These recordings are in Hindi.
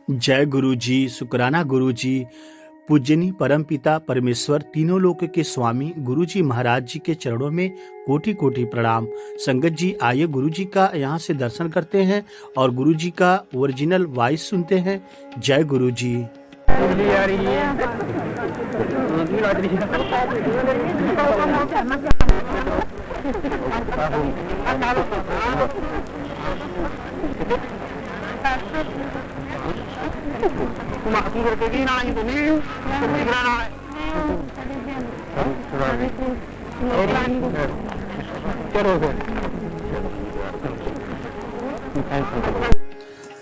जय गुरु जी, शुक्राना गुरु जी। पूजनी परमपिता परमेश्वर तीनों लोक के स्वामी गुरु जी महाराज जी के चरणों में कोटि कोटि प्रणाम। संगत जी आइए गुरु जी का यहाँ से दर्शन करते हैं और गुरु जी का ओरिजिनल वॉइस सुनते हैं। जय गुरु जी।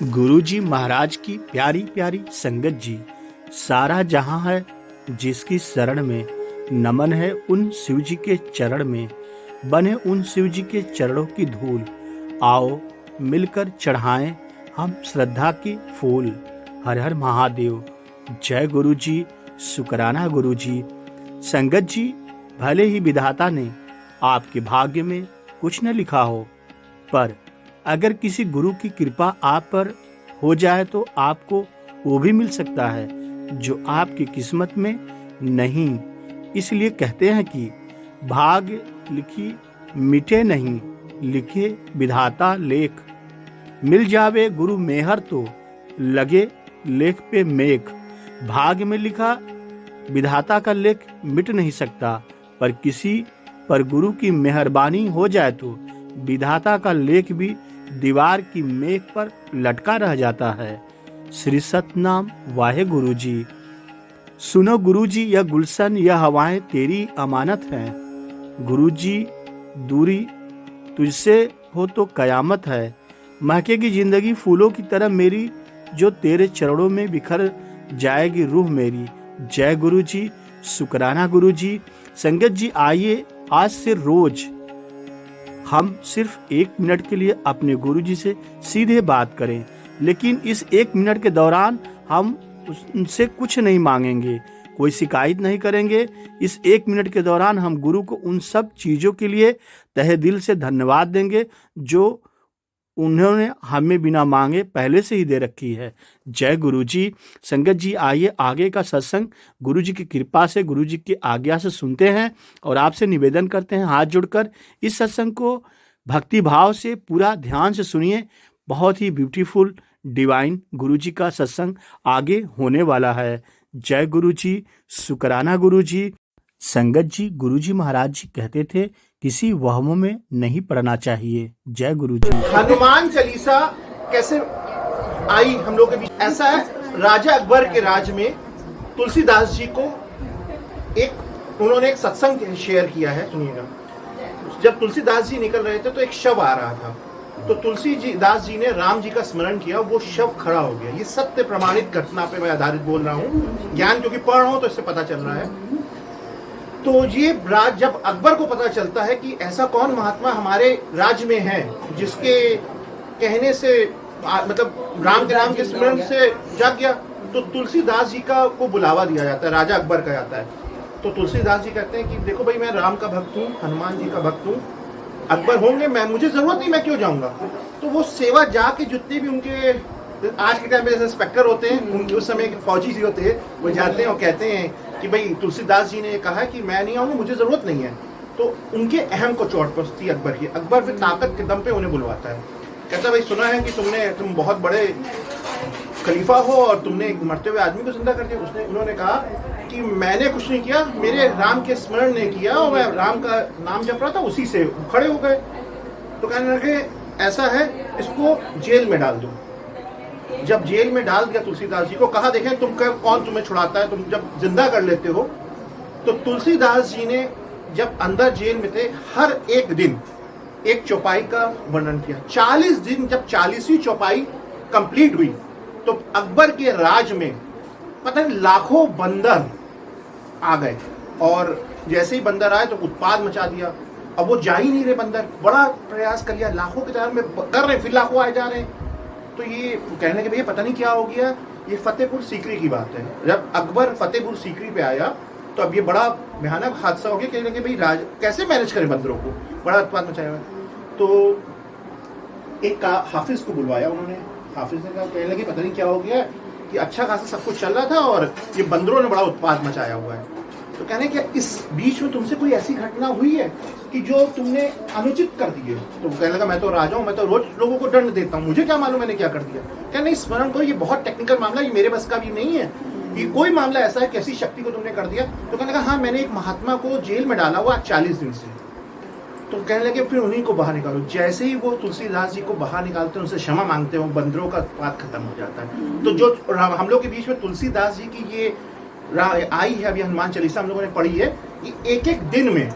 गुरु जी महाराज की प्यारी प्यारी संगत जी, सारा जहां है जिसकी शरण में, नमन है उन शिव जी के चरण में, बने उन शिव जी के चरणों की धूल। आओ मिलकर चढ़ाएं हम श्रद्धा की फूल। हर हर महादेव। जय गुरु जी, शुक्राना गुरु जी। संगत जी, भले ही विधाता ने आपके भाग्य में कुछ न लिखा हो, पर अगर किसी गुरु की कृपा आप पर हो जाए तो आपको वो भी मिल सकता है जो आपकी किस्मत में नहीं। इसलिए कहते हैं कि भाग्य लिखी मिटे नहीं, लिखे विधाता लेख। मिल जावे गुरु मेहर तो लगे लेख पे मेघ। भाग्य में लिखा विधाता का लेख मिट नहीं सकता, पर किसी पर गुरु की मेहरबानी हो जाए तो विधाता का लेख भी दीवार की मेघ पर लटका रह जाता है। श्री सतनाम वाहे गुरु जी। सुनो गुरु जी, यह गुलशन यह हवाएं तेरी अमानत हैं। गुरु जी दूरी तुझसे हो तो कयामत है। महकेगी जिंदगी फूलों की तरह मेरी, जो तेरे चरणों में बिखर जाएगी रूह मेरी। जय गुरु जी, शुक्राना गुरु जी। संगत जी आइए आज से रोज हम सिर्फ 1 मिनट के लिए अपने गुरु जी से सीधे बात करें, लेकिन इस 1 मिनट के दौरान हम उनसे कुछ नहीं मांगेंगे, कोई शिकायत नहीं करेंगे। इस 1 मिनट के दौरान हम गुरु को उन सब चीज़ों के लिए तहे दिल से धन्यवाद देंगे जो उन्होंने हमें बिना मांगे पहले से ही दे रखी है। जय गुरु जी। संगत जी आइए आगे का सत्संग गुरु जी की कृपा से, गुरु जी की आज्ञा से सुनते हैं और आपसे निवेदन करते हैं हाथ जोड़कर इस सत्संग को भक्ति भाव से पूरा ध्यान से सुनिए। बहुत ही ब्यूटीफुल डिवाइन गुरु जी का सत्संग आगे होने वाला है। जय गुरु जी, शुक्राना गुरु जी। संगत जी, गुरु जी महाराज जी कहते थे किसी वहमों में नहीं पड़ना चाहिए। जय गुरु जी। हनुमान चालीसा कैसे आई हम लोग के बीच? ऐसा है, राजा अकबर के राज में तुलसीदास जी को उन्होंने एक सत्संग शेयर किया है, सुनिएगा। जब तुलसीदास जी निकल रहे थे तो एक शव आ रहा था, तो तुलसीदास जी ने राम जी का स्मरण किया, वो शव खड़ा हो गया। ये सत्य प्रमाणित घटना पे मैं आधारित बोल रहा हूँ, ज्ञान क्योंकि पढ़ रहा हूँ तो इससे पता चल रहा है। तो ये राज जब अकबर को पता चलता है कि ऐसा कौन महात्मा हमारे राज्य में है जिसके कहने से मतलब राम के नाम के स्मरण से जाग गया, तो तुलसीदास जी का को बुलावा दिया जाता है, राजा अकबर का जाता है। तो तुलसीदास जी कहते हैं कि देखो भाई, मैं राम का भक्त हूँ, हनुमान जी का भक्त हूँ, अकबर होंगे, मैं मुझे जरूरत नहीं, मैं क्यों जाऊंगा। तो वो सेवा जाके जितने भी उनके आज के टाइम में जैसे इंस्पेक्टर होते हैं, उनके उस समय फौजी जी होते हैं, वो जाते हैं और कहते हैं कि भाई तुलसीदास जी ने कहा कि मैं नहीं आऊंगा, मुझे जरूरत नहीं है। तो उनके अहम को चोट पहुंचती अकबर की। अकबर फिर ताकत के दम पे उन्हें बुलवाता है, कहता भाई सुना है कि तुम बहुत बड़े खलीफा हो और तुमने एक मरते हुए आदमी को जिंदा कर दिया। उन्होंने कहा कि मैंने कुछ नहीं किया, मेरे राम के स्मरण ने किया और मैं राम का नाम जप रहा था, उसी से खड़े हो गए। तो कहने लगे ऐसा है, इसको जेल में डाल दो। जब जेल में डाल दिया तुलसीदास जी को, कहा देखें तुम कौन तुम्हें छुड़ाता है, तुम जब जिंदा कर लेते हो। तो तुलसीदास जी ने जब अंदर जेल में थे, हर एक दिन एक चौपाई का वर्णन किया। 40 दिन जब 40वीं चौपाई कंप्लीट हुई तो अकबर के राज में पता नहीं लाखों बंदर आ गए, और जैसे ही बंदर आए तो उत्पाद मचा दिया। अब वो जा ही नहीं रहे बंदर, बड़ा प्रयास कर लिया, लाखों की तादाद में कर रहे, फिर लाखों आए जा रहे हैं। तो ये कहने के भैया पता नहीं क्या हो गया। ये फतेहपुर सीकरी की बात है, जब अकबर फतेहपुर सीकरी पे आया तो अब ये बड़ा भयानक हादसा हो गया। कहने लगे भाई राज कैसे मैनेज करें बंदरों को, बड़ा उत्पाद मचाया हुआ। तो एक हाफिज को बुलवाया उन्होंने। हाफिज ने कहा, कहने लगे पता नहीं क्या हो गया, कि अच्छा खासा सब कुछ चल रहा था और ये बंदरों ने बड़ा उत्पाद मचाया हुआ है। तो कहने कि इस बीच में तुमसे कोई ऐसी घटना हुई है कि जो तुमने अनुचित कर दी है? तो कहने लगा मैं तो राजा हूँ, मैं तो रोज लोगों को दंड देता हूँ, मुझे क्या मालूम मैंने क्या कर दिया। कहने स्मरण करो, ये बहुत टेक्निकल मामला, ये मेरे बस का भी नहीं है, ये कोई मामला ऐसा है कैसी शक्ति को तुमने कर दिया। तो कहने लगा हाँ, मैंने एक महात्मा को जेल में डाला हुआ 40 दिन से। तो कहने लगे फिर उन्हीं को बाहर निकालो। जैसे ही वो तुलसीदास जी को बाहर निकालते हैं, उनसे क्षमा मांगते हैं, बंदरों का उत्पात खत्म हो जाता है। तो जो हम लोग के बीच में तुलसीदास जी की ये आई है, अभी हनुमान चालीसा हम लोगों ने पढ़ी है, कि एक एक दिन में,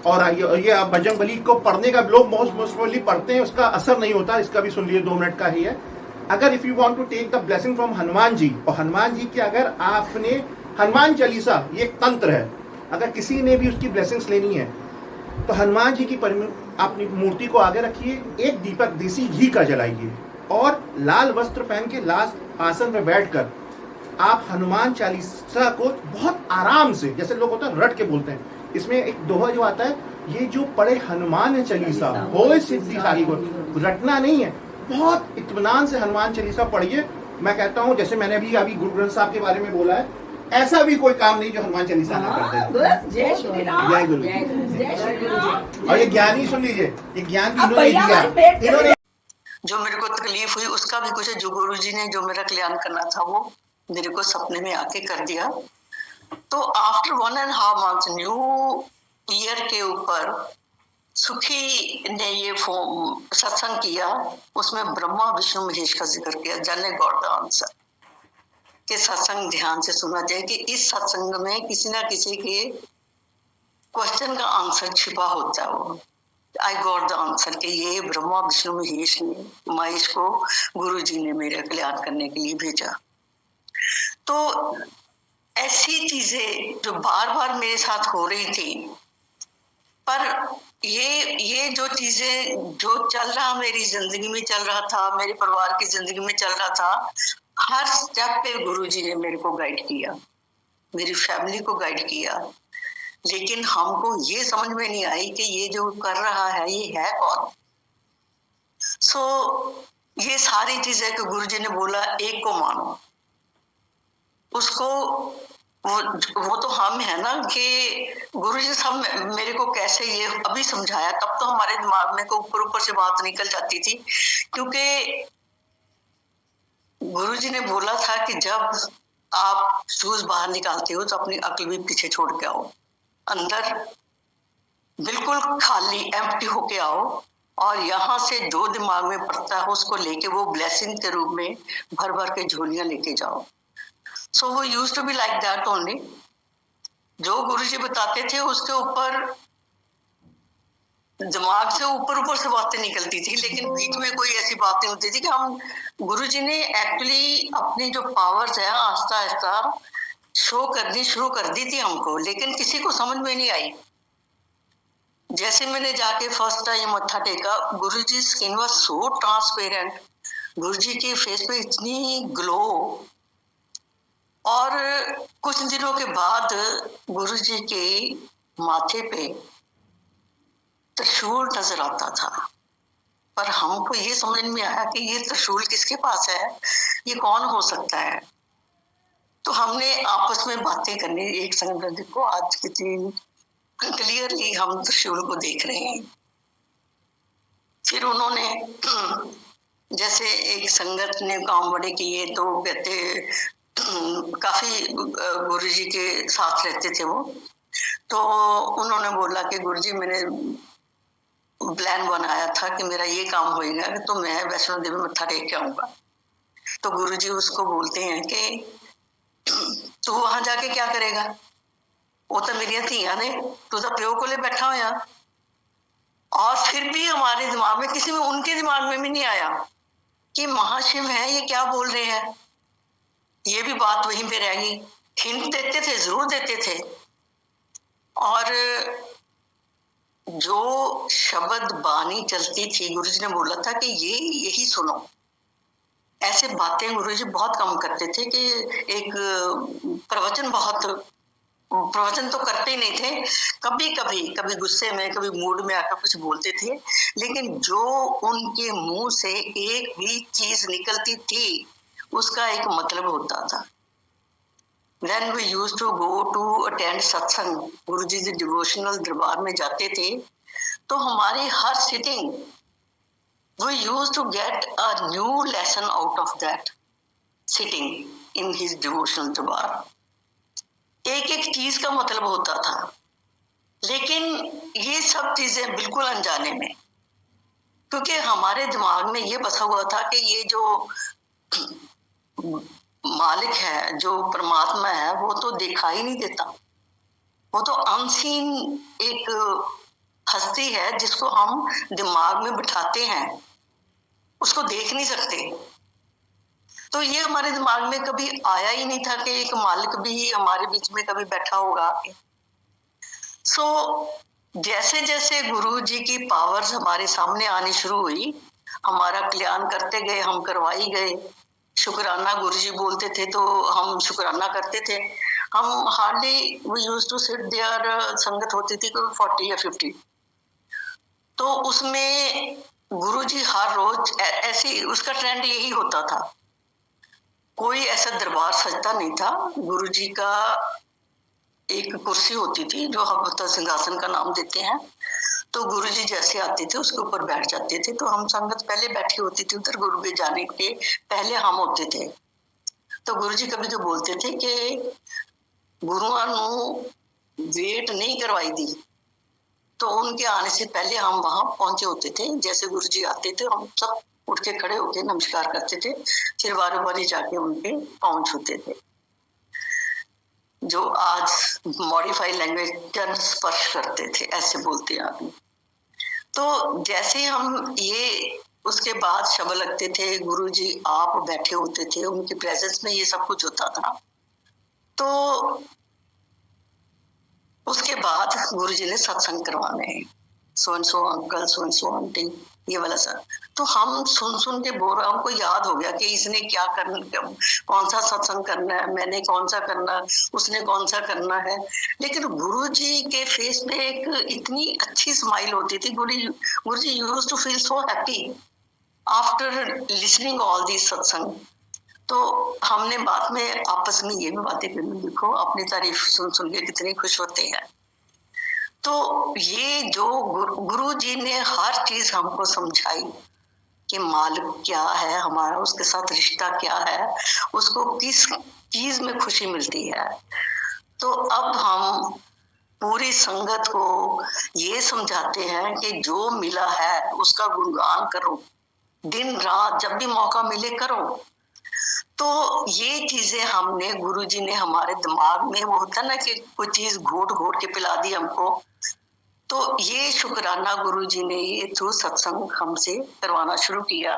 और ये बजरंगबली को पढ़ने का लोग मोस्टली पढ़ते हैं, उसका असर नहीं होता। इसका भी सुन लिए, 2 मिनट का ही है। अगर if you want to take the blessing from Hanuman ji, और हनुमान जी की अगर आपने हनुमान चालीसा, ये एक तंत्र है, अगर किसी ने भी उसकी ब्लेसिंग्स लेनी है तो हनुमान जी की अपनी मूर्ति को आगे रखिए, एक दीपक देसी घी का जलाइए, और लाल वस्त्र पहन के लास्ट आसन पर बैठकर आप हनुमान चालीसा को बहुत आराम से, जैसे लोग होता है रट के बोलते हैं, इसमें एक दोहा जो आता है, ये जो पढ़े हनुमान चालीसा हो सिद्धि सारी को, रटना नहीं है, बहुत इत्मीनान से हनुमान चालीसा पढ़िए। मैं कहता हूँ, जैसे मैंने अभी गुरु ग्रंथ साहब के बारे में बोला है, ऐसा भी कोई काम नहीं जो हनुमान चालीसा ना कर दे। जय श्री राम, जय गुरु। जय श्री राम। और ये ज्ञान ही सुन लीजिए, ये ज्ञान भी इन्होंने दिया, इन्होंने जो मेरे को तकलीफ हुई उसका भी कुछ है, जो गुरु जी ने जो मेरा कल्याण करना था वो मेरे को सपने में आके कर दिया। तो आफ्टर 1.5 months न्यू ईयर के ऊपर सुखी ने ये सत्संग किया, उसमें ब्रह्मा विष्णु महेश का जिक्र किया, जाने गॉड द आंसर के सत्संग ध्यान से सुना जाए कि इस सत्संग में किसी ना किसी के क्वेश्चन का आंसर छिपा होता है। वो आई गॉट द आंसर कि ये ब्रह्मा विष्णु महेश को गुरु जी ने मेरा कल्याण करने के लिए भेजा। तो ऐसी चीजें जो बार बार मेरे साथ हो रही थी, पर ये जो चीजें जो चल रहा मेरी जिंदगी में चल रहा था, मेरे परिवार की जिंदगी में चल रहा था, हर स्टेप पे गुरुजी ने मेरे को गाइड किया, मेरी फैमिली को गाइड किया। लेकिन हमको ये समझ में नहीं आई कि ये जो कर रहा है ये है कौन। ये सारी चीजें कि गुरुजी ने बोला एक को मानो, उसको वो तो हम है ना कि गुरुजी सब मेरे को कैसे ये अभी समझाया, तब तो हमारे दिमाग में को ऊपर से बात निकल जाती थी, क्योंकि गुरुजी ने बोला था कि जब आप शूज बाहर निकालते हो तो अपनी अक्ल भी पीछे छोड़ के आओ, अंदर बिल्कुल खाली एम्प्टी होके आओ, और यहाँ से जो दिमाग में पड़ता है उसको लेके वो ब्लेसिंग के रूप में भर भर के झोलियां लेके जाओ। वो used to be like that only. जो गुरुजी बताते थे उसके ऊपर दिमाग से ऊपर से बातें निकलती थी, लेकिन बीच में कोई ऐसी बात नहीं होती थी कि हम गुरुजी ने एक्चुअली अपनी जो पावर्स है आस्ता आस्ता शो करनी शुरू कर दी थी हमको, लेकिन किसी को समझ में नहीं आई। जैसे मैंने जाके फर्स्ट टाइम मत्था टेका, गुरुजी स्किन वाज सो ट्रांसपेरेंट, गुरुजी के फेस पे इतनी ग्लो, और कुछ दिनों के बाद गुरुजी के माथे पे त्रिशूल नजर आता था, पर हमको ये समझ में आया कि ये त्रिशूल किसके पास है, ये कौन हो सकता है। तो हमने आपस में बातें करनी, एक संगत देखो आज कितनी क्लियरली हम त्रिशूल को देख रहे हैं। फिर उन्होंने जैसे एक संगत ने काम बड़े किए, तो कहते काफी गुरुजी के साथ रहते थे वो, तो उन्होंने बोला कि गुरुजी मैंने प्लान बनाया था कि मेरा ये काम होएगा तो मैं वैष्णो देवी मत्था टेक के आऊंगा। तो गुरुजी उसको बोलते हैं कि तू वहां जाके क्या करेगा, वो तो मेरी धियां ने, तू तो प्यो को ले बैठा होया। और फिर भी हमारे दिमाग में, किसी में उनके दिमाग में भी नहीं आया कि महाशिव है, ये क्या बोल रहे हैं। ये भी बात वहीं पे रह गई। हिंट देते थे, जरूर देते थे, और जो शब्द बानी चलती थी गुरुजी ने बोला था कि यही सुनो। ऐसे बातें गुरुजी बहुत कम करते थे कि एक प्रवचन तो करते ही नहीं थे, कभी गुस्से में, कभी मूड में आकर कुछ बोलते थे, लेकिन जो उनके मुंह से एक भी चीज निकलती थी उसका एक मतलब होता था। When we used to go to attend सत्संग, गुरु जी के डिवोशनल दरबार में जाते थे, तो हमारी हर sitting we used to get a new lesson out of that sitting in his devotional दरबार। एक एक चीज का मतलब होता था, लेकिन ये सब चीजें बिल्कुल अनजाने में, क्योंकि हमारे दिमाग में ये बसा हुआ था कि ये जो मालिक है, जो परमात्मा है, वो तो दिखाई नहीं देता, वो तो अनसीन एक हस्ती है जिसको हम दिमाग में बिठाते हैं, उसको देख नहीं सकते। तो ये हमारे दिमाग में कभी आया ही नहीं था कि एक मालिक भी हमारे बीच में कभी बैठा होगा। सो जैसे जैसे गुरु जी की पावर्स हमारे सामने आनी शुरू हुई, हमारा कल्याण करते गए, हम करवाई गए। शुक्राना गुरु जी बोलते थे तो हम शुक्राना करते थे। हम hardly we used to sit there, संगत होती थी कोई 40 या 50, तो उसमें गुरु जी हर रोज ऐसी, उसका ट्रेंड यही होता था। कोई ऐसा दरबार सजता नहीं था। गुरु जी का एक कुर्सी होती थी जो हम सिंहासन का नाम देते हैं, तो गुरु जी जैसे आते थे उसके ऊपर बैठ जाते थे, तो हम संगत पहले बैठी होती थी उधर, गुरु के जाने के पहले हम होते थे। तो गुरु जी कभी तो बोलते थे कि गुरुआं नू वेट नहीं करवाई दी, तो उनके आने से पहले हम वहां पहुंचे होते थे। जैसे गुरु जी आते थे हम सब उठ के खड़े होके नमस्कार करते थे, फिर बारी बारी जाके उनके पाँव छूते थे, जो आज मॉडिफाइड लैंग्वेज टर्न स्पर्श करते थे, ऐसे बोलते हैं आदमी। तो जैसे हम ये उसके बाद शब्द लगते थे, गुरु जी आप बैठे होते थे, उनकी प्रेजेंस में ये सब कुछ होता था। तो उसके बाद गुरु जी ने सत्संग करवाने हैं, so and so uncle, so and so aunty, ये वाला सर। तो हम सुन के बोल रहा, हमको याद हो गया कि इसने क्या करना, कौन सा सत्संग करना है, मैंने कौन सा करना, उसने कौन सा करना है। लेकिन गुरु जी के फेस पे एक इतनी अच्छी स्माइल होती थी। Guru ji used to feel so happy after listening all the satsang. तो हमने बाद में आपस में ये भी बातें करनी, देखो अपनी तारीफ सुन के कितने खुश होते हैं। तो ये जो गुरु जी ने हर चीज हमको समझाई कि मालिक क्या है हमारा, उसके साथ रिश्ता क्या है, उसको किस चीज में खुशी मिलती है। तो अब हम पूरी संगत को ये समझाते हैं कि जो मिला है उसका गुणगान करो, दिन रात जब भी मौका मिले करो। तो ये चीजें हमने, गुरु जी ने हमारे दिमाग में, वो होता ना कि कोई चीज घोट घोट के पिला दी हमको, तो ये शुक्राना गुरु जी ने ये थ्रू सत्संग हमसे करवाना शुरू किया।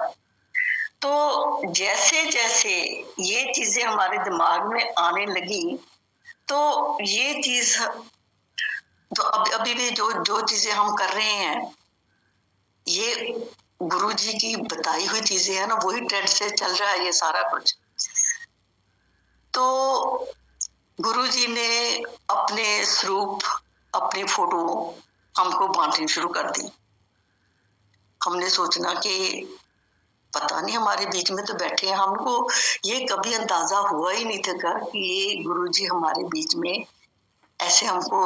तो जैसे जैसे ये चीजें हमारे दिमाग में आने लगी, तो ये चीज तो अभी भी जो चीजें हम कर रहे हैं, ये गुरु जी की बताई हुई चीजें है ना, वही ट्रेंड से चल रहा है ये सारा कुछ। तो गुरु जी ने अपने स्वरूप, अपनी फोटो हमको बांटनी शुरू कर दी। हमने सोचना कि पता नहीं हमारे बीच में तो बैठे हैं, हमको ये कभी अंदाजा हुआ ही नहीं था कि ये गुरु जी हमारे बीच में ऐसे हमको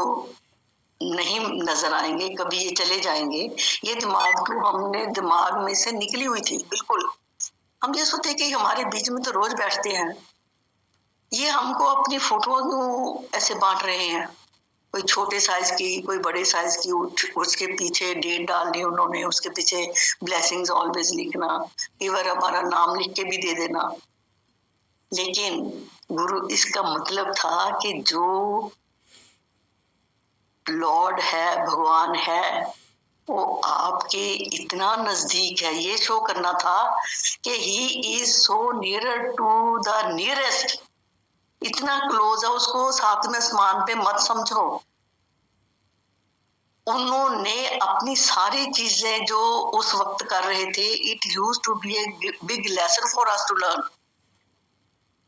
नहीं नजर आएंगे, कभी ये चले जाएंगे। ये दिमाग में से निकली हुई थी बिल्कुल। हम ये सोचते कि हमारे बीच में तो रोज बैठते हैं, ये हमको अपनी फोटो क्यों ऐसे बांट रहे हैं, कोई छोटे साइज की, कोई बड़े साइज की, उसके पीछे डेट डालनी उन्होंने, उसके पीछे ब्लेसिंग्स ऑलवेज लिखना, इवर हमारा नाम लिख के भी दे देना। लेकिन गुरु, इसका मतलब था कि जो लॉर्ड है, भगवान है, वो आपके इतना नजदीक है, ये शो करना था कि he is so near to the nearest, इतना क्लोज है, उसको साथ में आसमान पे मत समझो। उन्होंने अपनी सारी चीजें जो उस वक्त कर रहे थे, it used to be a big lesson for us to learn.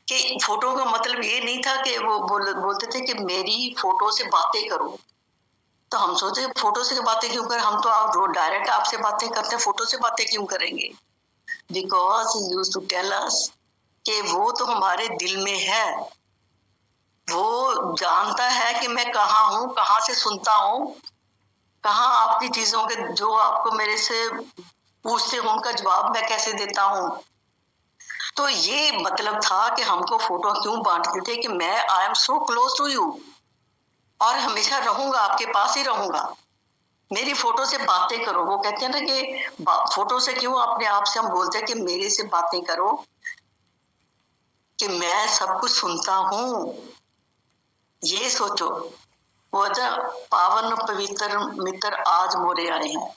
कि फोटो का मतलब ये नहीं था कि वो बोलते थे कि मेरी फोटो से बातें करो, तो हम सोचे फोटो से बातें क्यों करें, हम तो डायरेक्ट आपसे बातें करते हैं, फोटो से बातें क्यों करेंगे। Because he used to tell us कि वो तो हमारे दिल में है, वो जानता है कि मैं कहाँ हूँ, कहाँ से सुनता हूँ, कहाँ आपकी चीजों के जो आपको मेरे से पूछते हो उनका जवाब मैं कैसे देता हूँ। तो ये मतलब था कि हमको फोटो क्यों बांटते थे कि मैं I am so close to you और हमेशा रहूंगा, आपके पास ही रहूंगा, मेरी फोटो से बातें करो। वो कहते हैं ना कि फोटो से क्यों, अपने आप से हम बोलते हैं कि मेरे से बातें करो कि मैं सब कुछ सुनता हूँ। ये सोचो, वो पावन पवित्र मित्र आज मोरे आए हैं।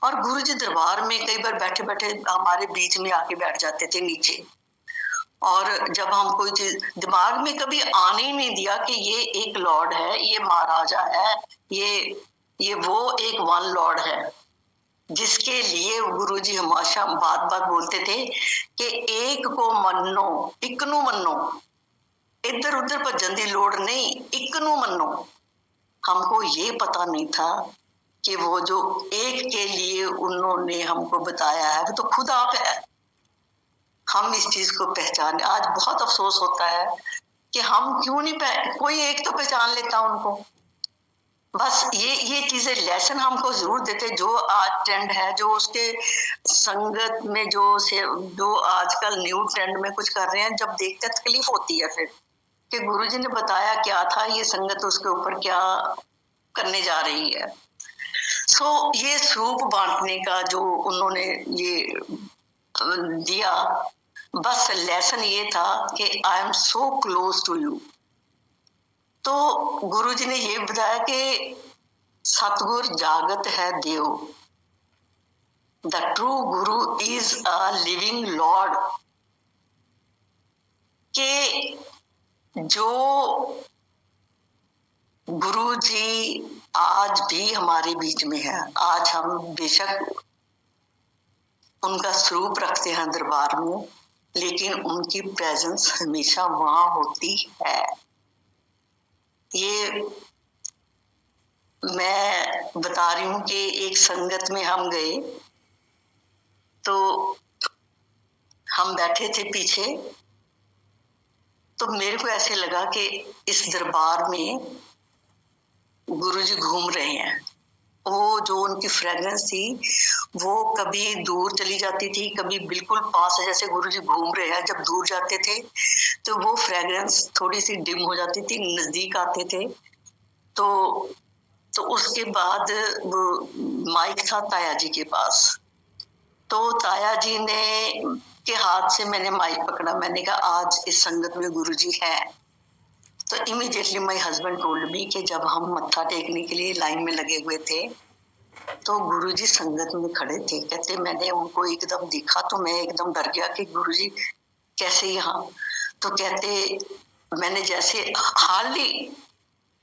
और गुरु जी दरबार में कई बार बैठे बैठे हमारे बीच में आके बैठ जाते थे नीचे, और जब हम कोई चीज दिमाग में कभी आने ही नहीं दिया कि ये एक लॉर्ड है, ये महाराजा है, ये वो एक वन लॉर्ड है जिसके लिए गुरुजी हमेशा बात बात बोलते थे कि एक को मन्नो, इकनू मन्नो, इधर उधर भजन की लोड़ नहीं, इकनू मन्नो। हमको ये पता नहीं था कि वो जो एक के लिए उन्होंने हमको बताया है वो तो खुद आप है। हम इस चीज को पहचाने, आज बहुत अफसोस होता है कि हम क्यों नहीं कोई एक तो पहचान लेता उनको। बस ये चीजें लेसन हमको जरूर देते। जो आज ट्रेंड है, जो उसके संगत में जो आजकल न्यू ट्रेंड में कुछ कर रहे हैं, जब देखते तकलीफ होती है फिर कि गुरुजी ने बताया क्या था, ये संगत उसके ऊपर क्या करने जा रही है। सो ये स्वरूप बांटने का जो उन्होंने ये दिया, बस लेसन ये था कि I am so close to you. तो गुरुजी ने ये बताया कि सतगुर जागत है देव, the true guru is a living lord. के जो गुरु जी आज भी हमारे बीच में है। आज हम बेशक उनका स्वरूप रखते हैं दरबार में, लेकिन उनकी प्रेजेंस हमेशा वहां होती है। ये मैं बता रही हूँ कि एक संगत में हम गए तो हम बैठे थे पीछे, तो मेरे को ऐसे लगा कि इस दरबार में गुरुजी घूम रहे हैं। वो जो उनकी फ्रेग्रेंस थी वो कभी दूर चली जाती थी, कभी बिल्कुल पास, जैसे गुरुजी घूम रहे हैं। जब दूर जाते थे तो वो फ्रेग्रेंस थोड़ी सी डिम हो जाती थी, नजदीक आते थे तो उसके बाद वो माइक था ताया जी के पास, तो ताया जी ने के हाथ से मैंने माइक पकड़ा। मैंने कहा आज इस संगत में गुरुजी है। तो immediately my husband told me कि जब हम मत्था टेकने के लिए लाइन में लगे हुए थे तो गुरुजी संगत में खड़े थे। कहते मैंने उनको एकदम देखा तो मैं एकदम डर गया कि गुरुजी कैसे यहाँ। तो कहते मैंने जैसे हार्डली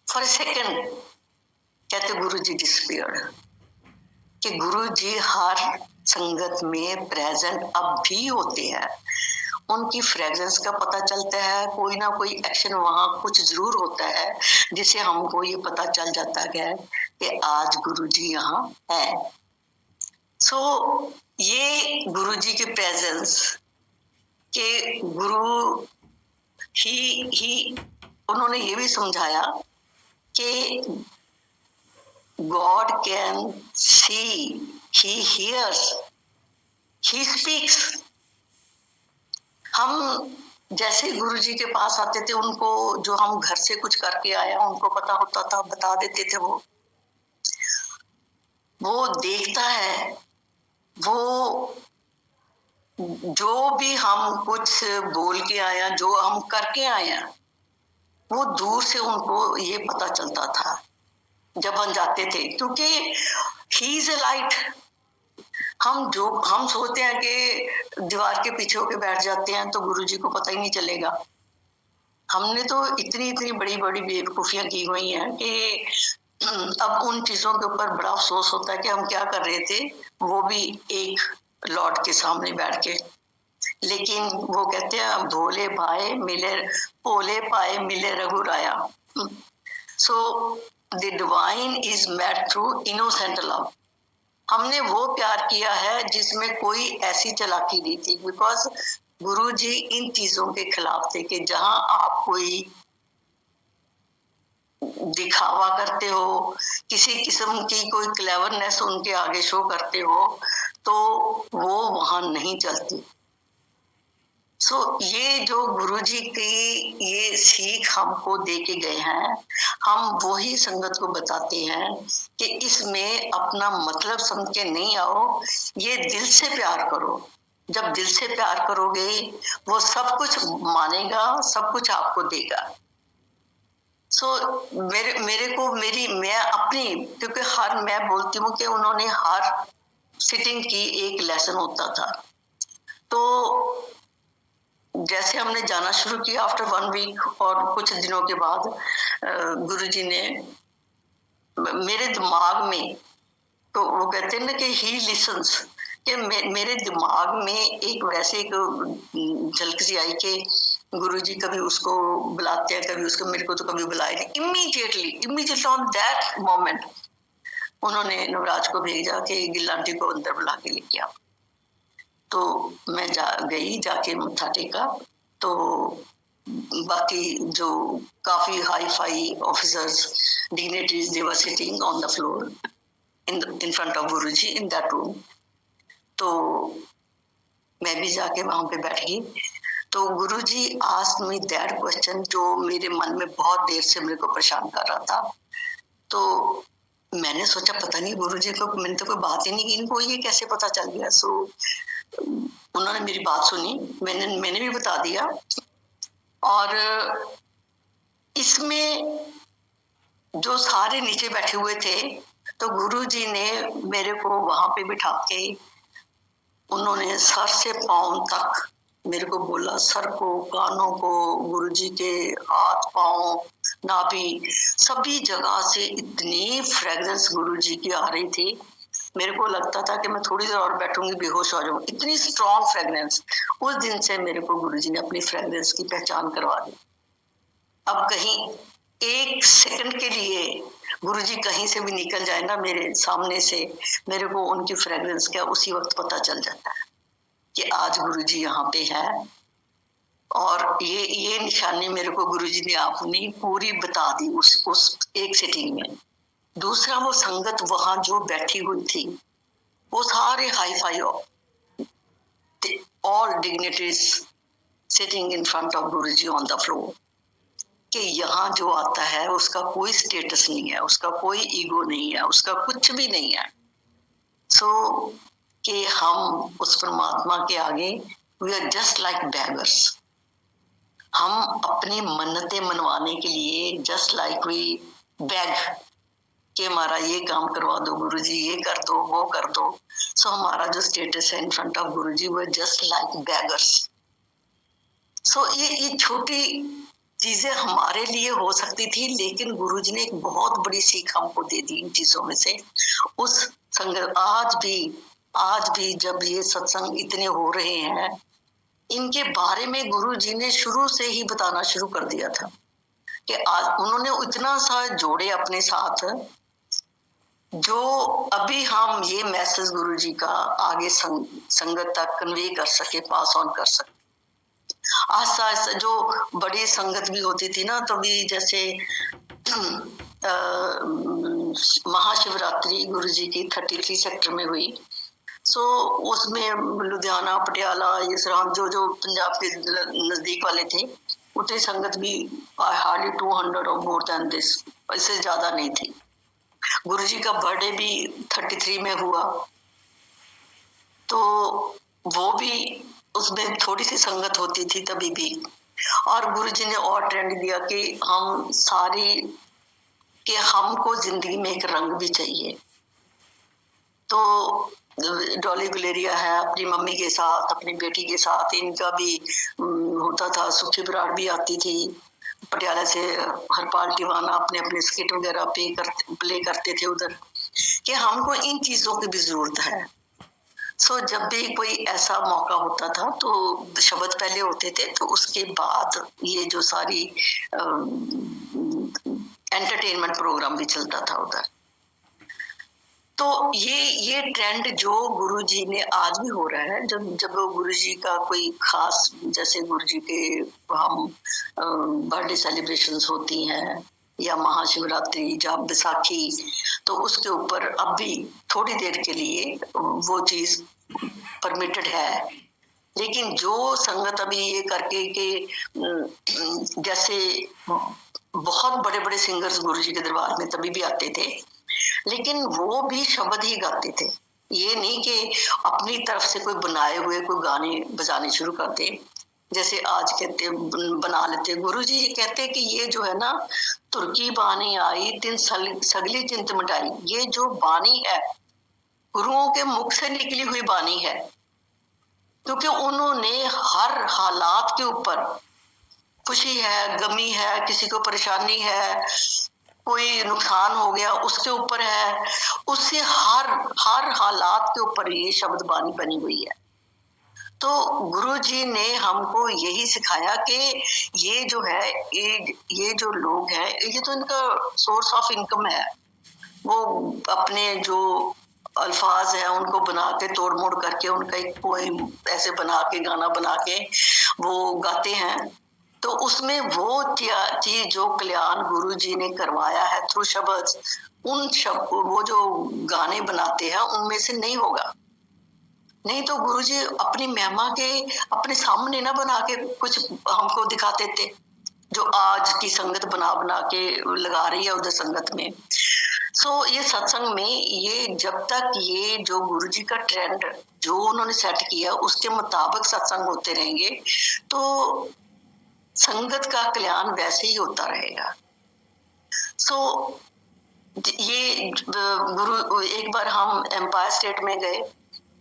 फॉर ए सेकेंड, कहते गुरुजी डिसअपीयर्ड। कि गुरुजी हर संगत में प्रेजेंट अब भी होते हैं। उनकी फ्रेग्रेंस का पता चलता है, कोई ना कोई एक्शन वहां कुछ जरूर होता है जिससे हमको ये पता चल जाता है कि आज गुरुजी यहाँ है। सो ये गुरुजी की प्रेजेंस के गुरु ही उन्होंने ये भी समझाया कि God can see, He hears, He speaks। हम जैसे गुरुजी के पास आते थे, उनको जो हम घर से कुछ करके आए हैं उनको पता होता था, बता देते थे। वो देखता है, वो जो भी हम कुछ बोल के आया, जो हम करके आए, वो दूर से उनको ये पता चलता था जब हम जाते थे, क्योंकि ही इज ए लाइट। हम सोचते हैं कि दीवार के पीछे होके बैठ जाते हैं तो गुरुजी को पता ही नहीं चलेगा। हमने तो इतनी बड़ी बड़ी बेवकूफियां की हुई हैं कि अब उन चीजों के ऊपर बड़ा अफसोस होता है कि हम क्या कर रहे थे, वो भी एक लॉर्ड के सामने बैठ के। लेकिन वो कहते हैं भोले भाए मिले, भोले पाए मिले रघुराया। So the divine is met through innocent love. हमने वो प्यार किया है जिसमें कोई ऐसी चालाकी नहीं थी, बिकॉज गुरुजी इन चीजों के खिलाफ थे कि जहां आप कोई दिखावा करते हो, किसी किस्म की कोई क्लेवरनेस उनके आगे शो करते हो, तो वो वहां नहीं चलती। सो ये जो गुरुजी की ये सीख हमको दे के गए हैं, हम वही संगत को बताते हैं कि इसमें अपना मतलब समझ के नहीं आओ, ये दिल से प्यार करो। जब दिल से प्यार करोगे, वो सब कुछ मानेगा, सब कुछ आपको देगा। सो मेरे को मैं अपनी, क्योंकि मैं बोलती हूँ कि उन्होंने हर सिटिंग की एक लेसन होता था। तो जैसे हमने जाना शुरू किया आफ्टर 1 वीक, और कुछ दिनों के बाद गुरुजी ने मेरे दिमाग में, तो वो कहते हैं ना कि ही लिसन्स, कि मेरे दिमाग में एक वैसे एक झलक सी आई कि गुरुजी कभी उसको बुलाते हैं, कभी उसको, मेरे को तो कभी बुलाए नहीं। इमीडिएटली ऑन दैट मोमेंट उन्होंने नवराज को भेजा कि गिल आंटी को अंदर बुला के लेके आओ। तो मैं जाके मत्था टेका। तो बाकी जो काफी hi fi officers, dignitaries, they were sitting on the floor in front of Guruji in that room। तो मैं भी जाके वहां पे बैठ गई। तो गुरुजी asked me that question जो मेरे मन में बहुत देर से मेरे को परेशान कर रहा था। तो मैंने सोचा पता नहीं गुरुजी को, मैंने तो कोई बात ही नहीं की, इनको ये कैसे पता चल गया। सो उन्होंने मेरी बात सुनी, मैंने भी बता दिया। और इसमें जो सारे नीचे बैठे हुए थे, तो गुरुजी ने मेरे को वहां पे बिठा के उन्होंने सर से पाँव तक मेरे को बोला, सर को, कानों को, गुरुजी के हाथ पाँव, नाभि, सभी जगह से इतनी फ्रेग्रेंस गुरुजी की आ रही थी, मेरे को लगता था कि मैं थोड़ी देर और बैठूंगी बेहोश हो जाऊंगी, इतनी स्ट्रॉन्ग फ्रेग्रेंस। उस दिन से मेरे को गुरुजी ने अपनी फ्रेग्रेंस की पहचान करवा दी। अब कहीं 1 सेकंड के लिए गुरुजी कहीं से भी निकल जाए ना मेरे सामने से, मेरे को उनकी फ्रेग्रेंस क्या उसी वक्त पता चल जाता है कि आज गुरुजी यहाँ पे है। और ये निशानी मेरे को गुरुजी ने अपनी पूरी बता दी उस एक सिटिंग में। दूसरा, वो संगत वहां जो बैठी हुई थी, वो सारे hi fi, all dignitaries sitting in front of Guruji on the floor, कि यहाँ जो आता है उसका कोई स्टेटस नहीं है, उसका कोई ईगो नहीं है, उसका कुछ भी नहीं है। सो कि हम उस परमात्मा के आगे we are just like beggars. हम अपनी मन्नतें मनवाने के लिए जस्ट लाइक वी बेग कि हमारा ये काम करवा दो गुरुजी, ये कर दो, वो कर दो। सो हमारा जो स्टेटस है इन फ्रंट ऑफ गुरुजी, वो जस्ट लाइक बेगर्स। सो ये छोटी चीजें हमारे लिए हो सकती थी, लेकिन गुरुजी ने एक बहुत बड़ी सीख हमको दे दी इन चीजों में से। उस संग आज भी जब ये सत्संग इतने हो रहे हैं, इनके बारे में गुरुजी ने शुरू से ही बताना शुरू कर दिया था कि आज उन्होंने इतना सा जोड़े अपने साथ, जो अभी हम ये मैसेज गुरुजी का आगे संगत तक कन्वे कर सके, पास ऑन कर सके। आस्ता आस्ता जो बड़ी संगत भी होती थी ना, तो भी जैसे महाशिवरात्रि गुरुजी की 33 सेक्टर में हुई। सो उसमें लुधियाना, पटियाला, ये सराम जो पंजाब के नजदीक वाले थे, उतनी संगत भी हार्डली 200 और मोर देन दिस, इससे ज्यादा नहीं थी। गुरुजी का बर्थडे भी 33 में हुआ, तो वो भी उसमें थोड़ी सी संगत होती थी तभी भी। और गुरुजी ने और ट्रेंड दिया कि हम सारी, कि हमको जिंदगी में एक रंग भी चाहिए। तो डॉली गुलेरिया है अपनी मम्मी के साथ, अपनी बेटी के साथ, इनका भी होता था। सुखी बराड़ भी आती थी पटियाला से, हरपाल टिवाना अपने अपने स्किट वगैरह प्ले करते थे उधर, कि हमको इन चीजों की भी जरूरत है। सो जब भी कोई ऐसा मौका होता था तो शब्द पहले होते थे, तो उसके बाद ये जो सारी एंटरटेनमेंट प्रोग्राम भी चलता था उधर। तो ये ट्रेंड जो गुरुजी ने आज भी हो रहा है, जब जब गुरुजी का कोई खास, जैसे गुरुजी के हम बर्थडे सेलिब्रेशंस होती हैं या महाशिवरात्रि या बैसाखी, तो उसके ऊपर अब भी थोड़ी देर के लिए वो चीज परमिटेड है। लेकिन जो संगत अभी ये करके कि जैसे बहुत बड़े बड़े सिंगर्स गुरुजी के दरबार में तभी भी आते थे, लेकिन वो भी शब्द ही गाते थे, ये नहीं कि अपनी तरफ से कोई बनाए हुए कोई गाने बजाने शुरू करते। जैसे आज कहते बना लेते गुरुजी कहते कि ये जो है ना, तुर्की बानी आई तिन सगली चिंत मिटाई, ये जो बानी है गुरुओं के मुख से निकली हुई बानी है, क्योंकि उन्होंने हर हालात के ऊपर, खुशी है, गमी है, किसी को परेशानी है, कोई नुकसान हो गया उसके ऊपर है, उससे हर हालात के ऊपर ये शब्द बानी बनी हुई है। तो गुरुजी ने हमको यही सिखाया कि ये जो है, ये जो लोग हैं, ये तो इनका सोर्स ऑफ इनकम है। वो अपने जो अल्फाज है उनको बना के तोड़ मोड़ करके उनका एक पोएम ऐसे बना के, गाना बना के वो गाते हैं। तो उसमें वो चीज जो कल्याण गुरुजी ने करवाया है थ्रू शब्द, उन शब्द वो जो गाने बनाते हैं उनमें से नहीं होगा। नहीं तो गुरुजी अपनी महिमा के अपने सामने ना बना के कुछ हमको दिखाते थे, जो आज की संगत बना बना के लगा रही है उधर संगत में। ये सत्संग में ये जब तक ये जो गुरुजी का ट्रेंड जो उन्होंने सेट किया उसके मुताबिक सत्संग होते रहेंगे, तो संगत का कल्याण वैसे ही होता रहेगा। ये गुरु, एक बार हम एम्पायर स्टेट में गए,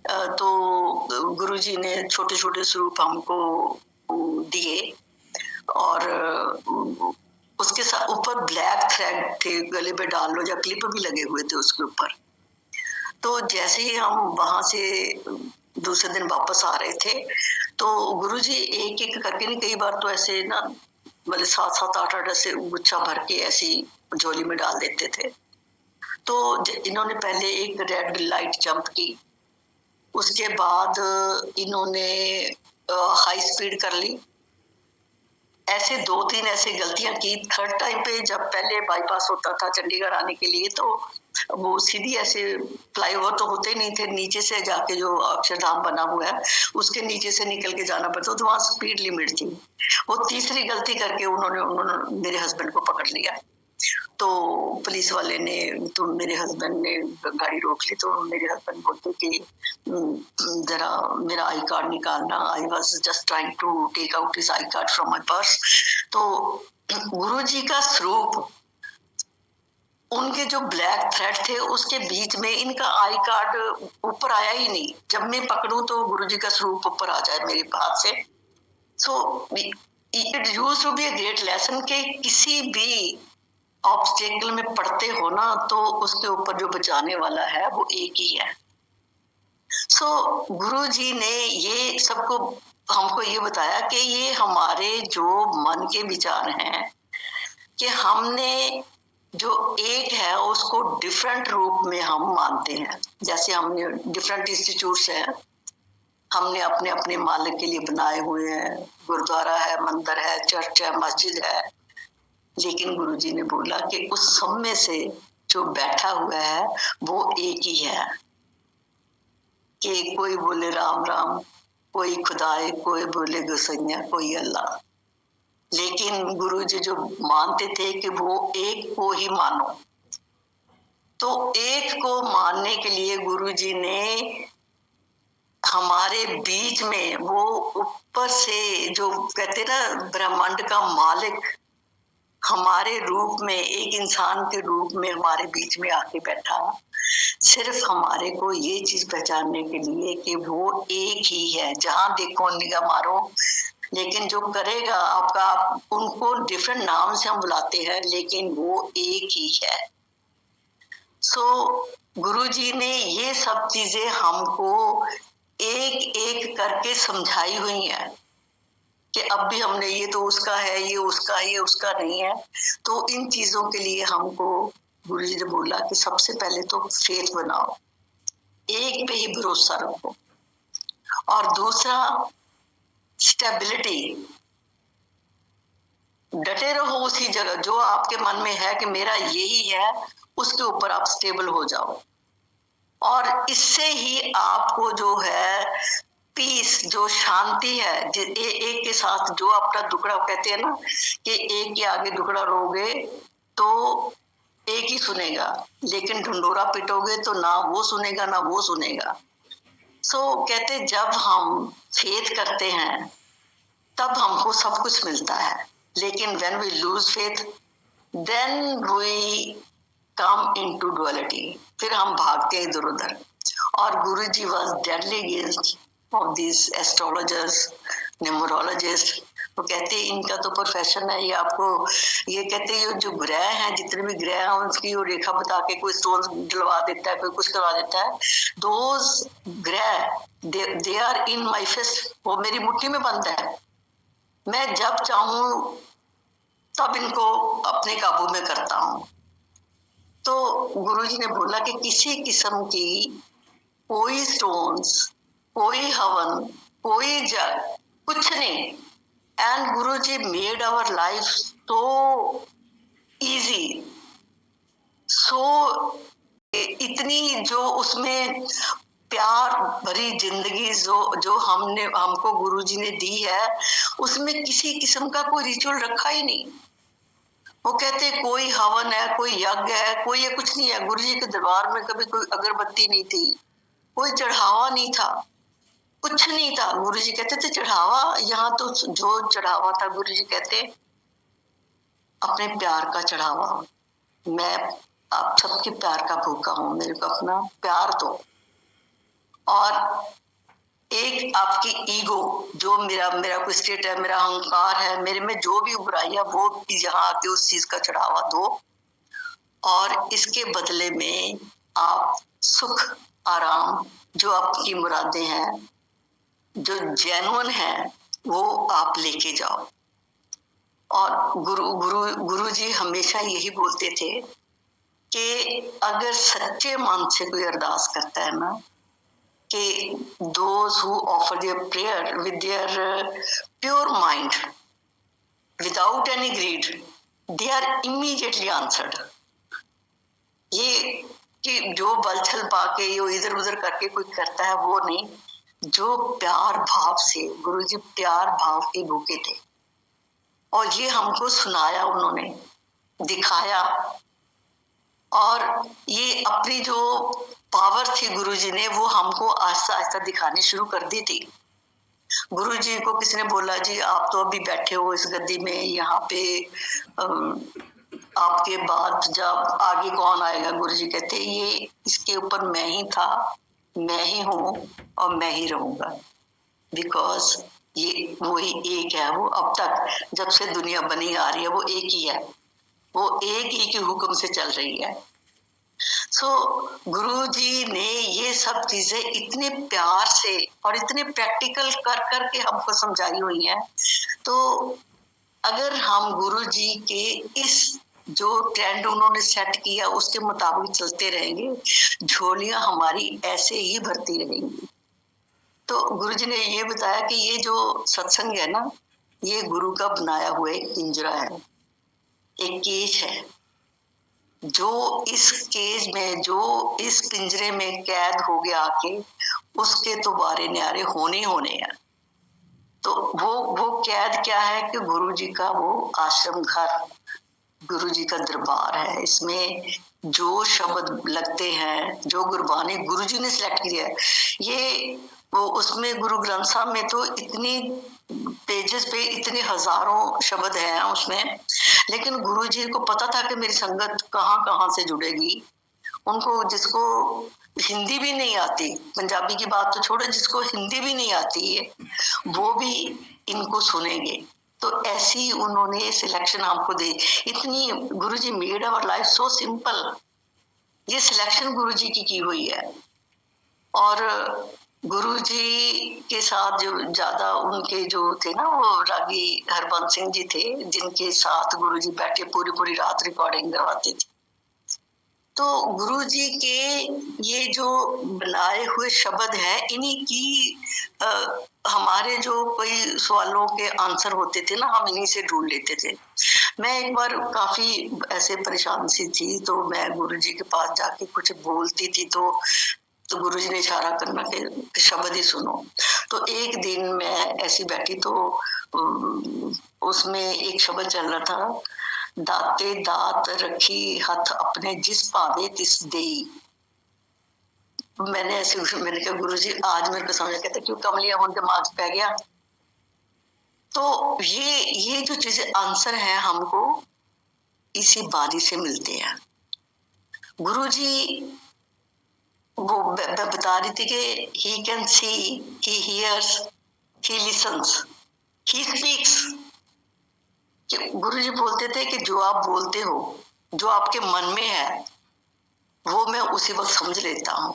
तो गुरुजी ने छोटे छोटे स्वरूप हमको दिए और उसके साथ ऊपर ब्लैक थ्रेड थे, गले पे डाल लो, या क्लिप भी लगे हुए थे उसके ऊपर। तो जैसे ही हम वहां से दूसरे दिन वापस आ रहे थे, तो गुरुजी एक एक करके, नहीं कई बार तो ऐसे ना मतलब 7-8 ऐसे गुच्छा भर के ऐसी झोली में डाल देते थे। तो इन्होंने पहले एक रेड लाइट जंप की, उसके बाद इन्होंने हाई स्पीड कर ली, ऐसे 2-3 ऐसे गलतियां की। थर्ड टाइम पे जब पहले बाईपास होता था चंडीगढ़ आने के लिए, तो वो सीधी ऐसे फ्लाईओवर तो होते नहीं थे, नीचे से जाके जो अक्षरधाम बना हुआ है उसके नीचे से निकल के जाना पड़ता, तो वहां स्पीड लिमिट थी। वो तीसरी गलती करके उन्होंने मेरे हस्बैंड को पकड़ लिया। तो पुलिस वाले ने, तो मेरे हस्बैंड ने गाड़ी रोक ली। तो मेरे हस्बैंड बोलते कि जरा मेरा आई कार्ड निकालना, I was just trying to take out his I card from my purse. तो गुरुजी का स्वरूप, उनके जो ब्लैक थ्रेड थे उसके बीच में इनका आई कार्ड ऊपर आया ही नहीं। जब मैं पकड़ूं तो गुरुजी का स्वरूप ऊपर आ जाए मेरे हाथ से। It used to be a great lesson कि किसी भी ऑब्स्टेकल में पड़ते हो ना, तो उसके ऊपर जो बचाने वाला है वो एक ही है। गुरुजी ने ये सबको हमको ये बताया कि ये हमारे जो मन के विचार हैं, कि हमने जो एक है उसको डिफरेंट रूप में हम मानते हैं। जैसे हमने डिफरेंट इंस्टीट्यूट्स हैं, हमने अपने अपने मालिक के लिए बनाए हुए हैं, गुरुद्वारा है, मंदिर है, चर्च है, मस्जिद है। लेकिन गुरुजी ने बोला कि उस सब में से जो बैठा हुआ है वो एक ही है, कि कोई बोले राम राम, कोई खुदाए, कोई बोले गुसैया, कोई अल्लाह। लेकिन गुरुजी जो मानते थे कि वो एक को ही मानो। तो एक को मानने के लिए गुरुजी ने हमारे बीच में वो ऊपर से जो कहते ना ब्रह्मांड का मालिक हमारे रूप में, एक इंसान के रूप में हमारे बीच में आके बैठा, सिर्फ हमारे को ये चीज पहचानने के लिए कि वो एक ही है। जहां देखो निगाह मारो, लेकिन जो करेगा आपका, उनको डिफरेंट नाम से हम बुलाते हैं, लेकिन वो एक ही है। गुरुजी ने ये सब चीजें हमको एक एक करके समझाई हुई है कि अब भी हमने, ये तो उसका है, ये उसका, ये उसका नहीं है। तो इन चीजों के लिए हमको गुरुजी ने बोला कि सबसे पहले तो फेथ बनाओ, एक पे ही भरोसा रखो, और दूसरा स्टेबिलिटी, डटे रहो उसी जगह जो आपके मन में है कि मेरा यही है, उसके ऊपर आप स्टेबल हो जाओ, और इससे ही आपको जो है पीस, जो शांति है, एक के साथ जो अपना दुखड़ा, कहते हैं ना कि एक के आगे दुखड़ा रोगे तो एक ही सुनेगा, लेकिन ढंडोरा पिटोगे तो ना वो सुनेगा ना वो सुनेगा। सो कहते जब हम फेथ करते हैं तब हमको सब कुछ मिलता है, लेकिन when we lose faith then we come into duality, फिर हम भागते हैं इधर उधर। और गुरुजी was deadly against of these astrologers, numerologists। वो कहते हैं इनका तो प्रोफेशन है, ये आपको ये कहते हैं जो ग्रह हैं, जितने भी ग्रह हैं उनकी वो रेखा बता के कोई स्टोन डलवा देता है, कोई कुछ करवा देता है। दोज ग्रह they are in my fist, वो मेरी मुट्ठी में बंद है, मैं जब चाहूं तब इनको अपने काबू में करता हूं। तो गुरुजी ने बोला कि किसी किस्म की कोई स्टोन्स, कोई हवन, कोई जग, कुछ नहीं। And Guruji made our life so easy, so इतनी जो उसमें प्यार भरी जिंदगी जो हमको गुरुजी ने दी है, उसमें किसी किस्म का कोई रिचुअल रखा ही नहीं। वो कहते कोई हवन है, कोई यज्ञ है, कोई ये कुछ नहीं है। गुरुजी के दरबार में कभी कोई अगरबत्ती नहीं थी, कोई चढ़ावा नहीं था, कुछ नहीं था। गुरुजी कहते थे चढ़ावा, यहाँ तो जो चढ़ावा था गुरुजी कहते अपने प्यार का चढ़ावा, मैं आप सबके प्यार का भूखा हूं, मेरे को अपना प्यार दो। और एक आपकी ईगो, जो मेरा कोई स्टेट है, मेरा अहंकार है, मेरे में जो भी बुराई है वो यहाँ आके उस चीज का चढ़ावा दो, और इसके बदले में आप सुख आराम, जो आपकी मुरादें हैं, जो जेन्युइन है, वो आप लेके जाओ। और गुरुजी हमेशा यही बोलते थे कि अगर सच्चे मन से कोई अरदास करता है ना, कि those who offer their prayer with their pure mind, without any greed, they are immediately answered। ये कि जो बल छल पाके यो इधर उधर करके कोई करता है वो नहीं, जो प्यार भाव से, गुरुजी प्यार भाव के भूखे थे, और ये हमको सुनाया, उन्होंने दिखाया, और ये अपनी जो पावर थी गुरुजी ने, वो हमको आहिस्ता आहिस्ता दिखानी शुरू कर दी थी। गुरुजी को किसी ने बोला जी आप तो अभी बैठे हो इस गद्दी में, यहाँ पे आपके बाद जब आगे कौन आएगा? गुरुजी कहते ये इसके ऊपर मैं ही था, मैं ही हूँ और मैं ही रहूंगा, बिकॉज ये वही एक है। वो अब तक जब से दुनिया बनी आ रही है वो एक ही है, वो एक ही के हुक्म से चल रही है। सो गुरुजी ने ये सब चीजें इतने प्यार से और इतने प्रैक्टिकल कर करके हमको समझाई हुई हैं। तो अगर हम गुरुजी के इस जो ट्रेंड उन्होंने सेट किया उसके मुताबिक चलते रहेंगे, झोलियां हमारी ऐसे ही भरती रहेंगी। तो गुरुजी ने ये बताया कि ये जो सत्संग है ना, ये गुरु का बनाया हुआ एक पिंजरा है, एक केज है। जो इस केज में, जो इस पिंजरे में कैद हो गया आके, उसके तो बारे न्यारे होने होने हैं। तो वो कैद क्या है कि गुरुजी का वो आश्रम घर, गुरुजी का दरबार है। इसमें जो शब्द लगते हैं, जो गुरबानी गुरुजी ने सिलेक्ट किया है, ये वो उसमें गुरु ग्रंथ साहब में तो इतनी पेजेस पे इतने हजारों शब्द हैं उसमें, लेकिन गुरुजी को पता था कि मेरी संगत कहाँ कहाँ से जुड़ेगी। उनको जिसको हिंदी भी नहीं आती, पंजाबी की बात तो छोड़ो, जिसको हिंदी भी नहीं आती है वो भी इनको सुनेंगे। तो ऐसी उन्होंने सिलेक्शन हमको दी। इतनी Guruji made our life so simple. ये सिलेक्शन गुरुजी की हुई है। और गुरुजी के साथ जो ज्यादा उनके जो थे ना, वो रागी हरबंस सिंह जी थे, जिनके साथ गुरुजी बैठे पूरी पूरी रात रिकॉर्डिंग करवाते थे। तो गुरु जी के ये जो बनाए हुए शब्द हैं, इन्हीं की हमारे जो कोई सवालों के आंसर होते थे ना, हम इन्हीं से ढूंढ लेते थे। मैं एक बार काफी ऐसे परेशान सी थी, तो मैं गुरु जी के पास जाके कुछ बोलती थी, तो गुरु जी ने इशारा करना कि शब्द ही सुनो। तो एक दिन मैं ऐसी बैठी, तो उसमें एक शब्द चल रहा था, दाते दात रखी हथ अपने जिस पावे तिस देई। मैंने कहा गुरु जी आज मेरे को समझ, कहते क्यों कमलिया उनके दिमाग पे गया। तो ये जो चीजें आंसर है हमको इसी बारी से मिलते हैं। गुरु जी वो बता रही थी कि he can see, he hears, he listens, he speaks। कि गुरु जी बोलते थे कि जो आप बोलते हो, जो आपके मन में है, वो मैं उसी वक्त समझ लेता हूं।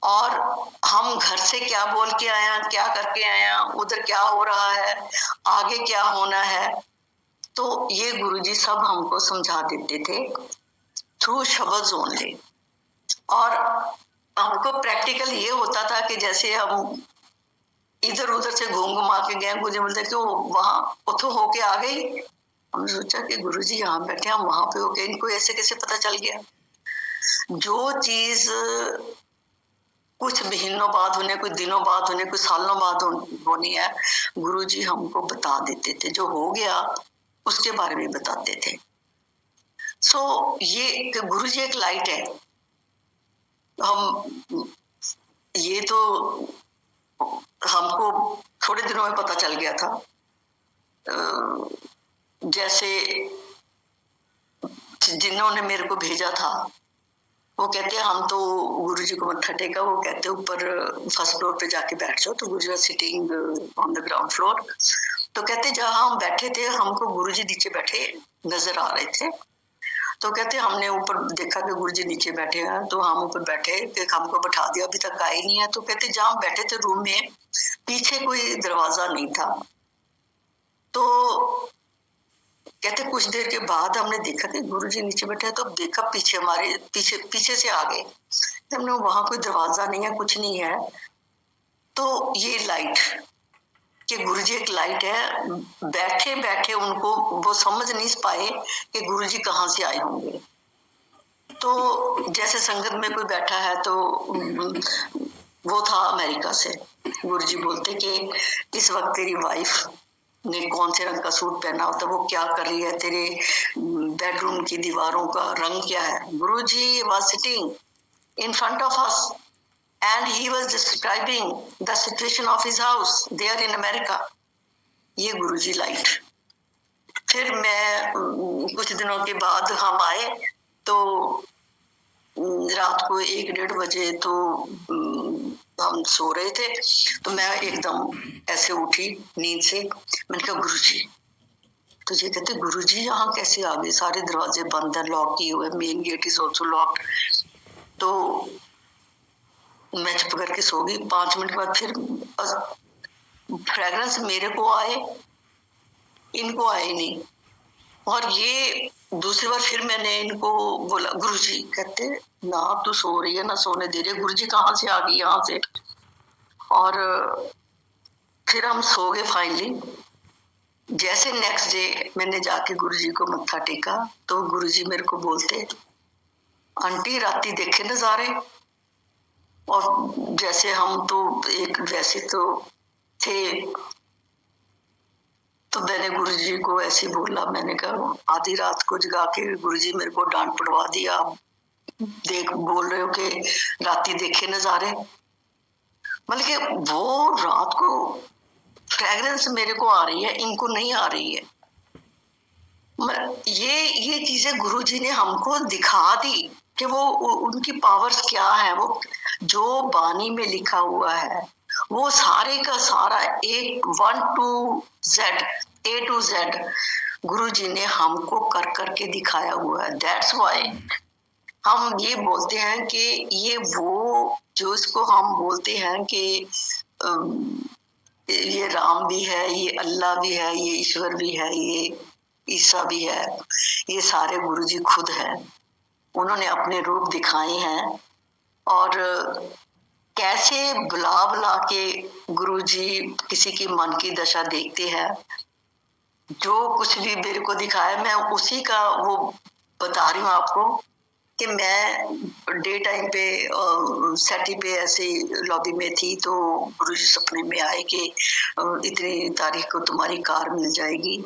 और हम घर से क्या बोल के आया, क्या करके आया, उधर क्या हो रहा है, आगे क्या होना है, तो ये गुरुजी सब हमको समझा देते थे थ्रू शब्द ओनली। और हमको प्रैक्टिकल ये होता था कि जैसे हम इधर उधर से घूम घुमा के गए, मुझे बोलते क्यों वहां उतो होके आ गई। हमने सोचा कि गुरुजी यहाँ बैठे, हम वहां पे होके, इनको ऐसे कैसे पता चल गया। जो चीज कुछ महीनों बाद होने, कुछ दिनों बाद होने, कुछ सालों बाद होनी है, गुरुजी हमको बता देते थे। जो हो गया उसके बारे में बताते थे। सो ये गुरुजी एक लाइट है। हम ये तो हमको थोड़े दिनों में पता चल गया था। जैसे जिन्होंने मेरे को भेजा था, वो कहते हैं हम तो गुरुजी को मत्था टेका, वो कहते ऊपर फर्स्ट फ्लोर पे जाके बैठ जाओ। तो Guruji sitting on the ground floor. तो कहते जहां हम बैठे थे, हमको गुरुजी नीचे बैठे नजर आ रहे थे। तो कहते हमने ऊपर देखा कि गुरुजी नीचे बैठे हैं, तो हम ऊपर बैठे, कि हमको बैठा दिया, अभी तक आए नहीं है। तो कहते जहां बैठे थे रूम में पीछे कोई दरवाजा नहीं था। तो कहते कुछ देर के बाद हमने देखा कि गुरुजी नीचे बैठे हैं, तो देखा पीछे हमारे पीछे से आ गए। हमने वहां कोई दरवाजा नहीं है, कुछ नहीं है। तो ये लाइट कि गुरुजी एक लाइट है। बैठे बैठे उनको वो समझ नहीं पाए कि गुरुजी कहाँ से आए होंगे। तो जैसे संगत में कोई बैठा है, तो वो था अमेरिका से। गुरुजी बोलते कि इस वक्त तेरी वाइफ ने कौन से रंग का सूट पहना होता, वो क्या कर रही है, तेरे बेडरूम की दीवारों का रंग क्या है। गुरुजी was sitting in front of us and he was describing the situation of his house there in America। ये गुरुजी लाइट। फिर मैं कुछ दिनों के बाद हम आए, तो रात को 1-1:30 बजे तो हम सो रहे थे। तो मैं एकदम ऐसे उठी नींद से। मैंने कहा गुरुजी, तो ये कहते गुरुजी यहाँ कैसे आ गए, सारे दरवाजे बंद है, लॉक किए हुए, main gate is also locked. तो मैं चुप करके सो गई। 5 मिनट बाद फिर फ्रेग्रेंस मेरे को आए, इनको आए नहीं। और ये दूसरी बार फिर मैंने इनको बोला गुरुजी, कहते ना तू सो रही है ना सोने दे रही है, गुरुजी कहाँ से आ गई यहाँ से। और फिर हम सो गए फाइनली। जैसे नेक्स्ट डे मैंने जाके गुरुजी को मत्था टेका, तो गुरुजी मेरे को बोलते आंटी राती देखे नजारे। और जैसे हम तो एक वैसे तो थे, तो मैंने गुरुजी को ऐसे बोला, मैंने कहा आधी रात को जगा के गुरुजी मेरे को डांट पड़वा दिया, देख बोल रहे हो कि राती देखे नजारे। मतलब कि वो रात को फ्रेग्रेंस मेरे को आ रही है, इनको नहीं आ रही है। ये चीजें गुरुजी ने हमको दिखा दी कि वो उनकी पावर्स क्या है। वो जो बानी में लिखा हुआ है वो सारे का सारा एक 1 to Z, A to Z गुरुजी ने हमको कर करके दिखाया हुआ है। दैट्स व्हाई हम ये बोलते हैं कि ये वो जो इसको हम बोलते हैं कि ये राम भी है, ये अल्लाह भी है, ये ईश्वर भी है, ये ईसा भी है, ये सारे गुरुजी खुद है। उन्होंने अपने रूप दिखाए हैं और कैसे बुला बुला के गुरुजी किसी की मन की दशा देखते हैं। जो कुछ भी मेरे को दिखाया मैं उसी का वो बता रही हूँ आपको कि मैं डे टाइम पे सेटी पे ऐसे लॉबी में थी तो गुरुजी सपने में आए कि इतनी तारीख को तुम्हारी कार मिल जाएगी।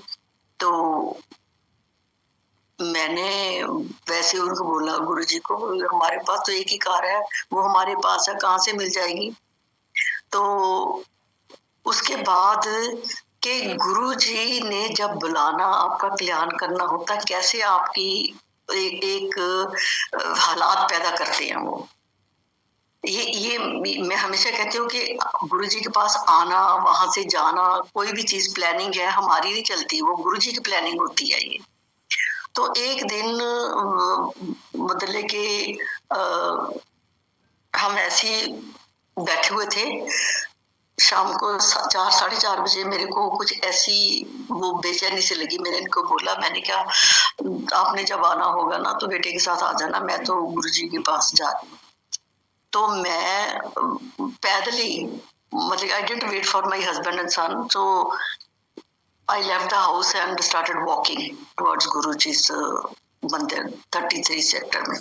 तो मैंने वैसे उनको बोला गुरुजी को, हमारे पास तो एक ही कार है, वो हमारे पास है, कहाँ से मिल जाएगी। तो उसके बाद के गुरुजी ने जब बुलाना आपका कल्याण करना होता है, कैसे आपकी एक हालात पैदा करते हैं वो। ये मैं हमेशा कहती हूँ कि गुरुजी के पास आना, वहां से जाना, कोई भी चीज प्लानिंग है हमारी नहीं चलती, वो गुरुजी की प्लानिंग होती है ये। तो एक दिन मतलब कि हम ऐसे बैठे हुए थे, शाम को 4 साढ़े 4 बजे मेरे को कुछ ऐसी वो बेचैनी से लगी। मैंने इनको बोला, मैंने क्या आपने जब आना होगा ना तो बेटे के साथ आ जाना, मैं तो गुरुजी के पास जा रही हूँ। तो मैं पैदल ही मतलब I didn't wait for my husband and son, so I left the house and started walking towards Guruji's mandir, 33 sector में.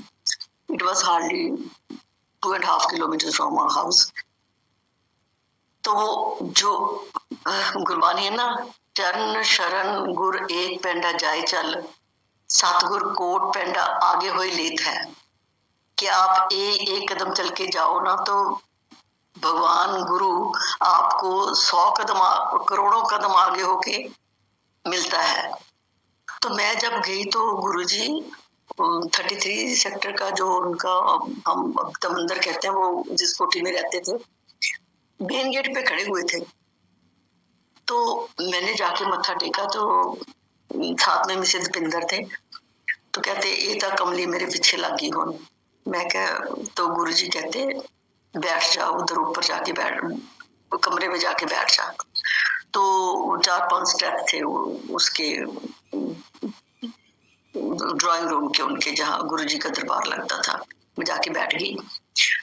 It was hardly 2.5 kilometers from our house. तो जो गुरबानी है ना, चरण शरण गुर एक पेंडा जाए चल, सतगुर कोट पेंडा आगे होए लेत है। कि आप एक कदम चल के जाओ ना तो भगवान गुरु आपको 100 कदम करोड़ों कदम आगे होके मिलता है। तो मैं जब गई तो गुरुजी 33 सेक्टर का जो उनका हम तमंदर कहते हैं, वो जिस कोठी में रहते थे, मेन गेट पे खड़े हुए थे। तो मैंने जाके मत्था टेका तो साथ में मिसेज दीपिंदर थे। तो कहते ये तो कमली मेरे पीछे लगी हो। मैं कह तो गुरुजी कहते बैठ जा, उधर ऊपर जाके बैठ, कमरे में जाके बैठ जा। तो 4-5 स्टेप थे उसके ड्राइंग रूम के, उनके जहाँ गुरुजी का दरबार लगता था। मैं जाके बैठ गई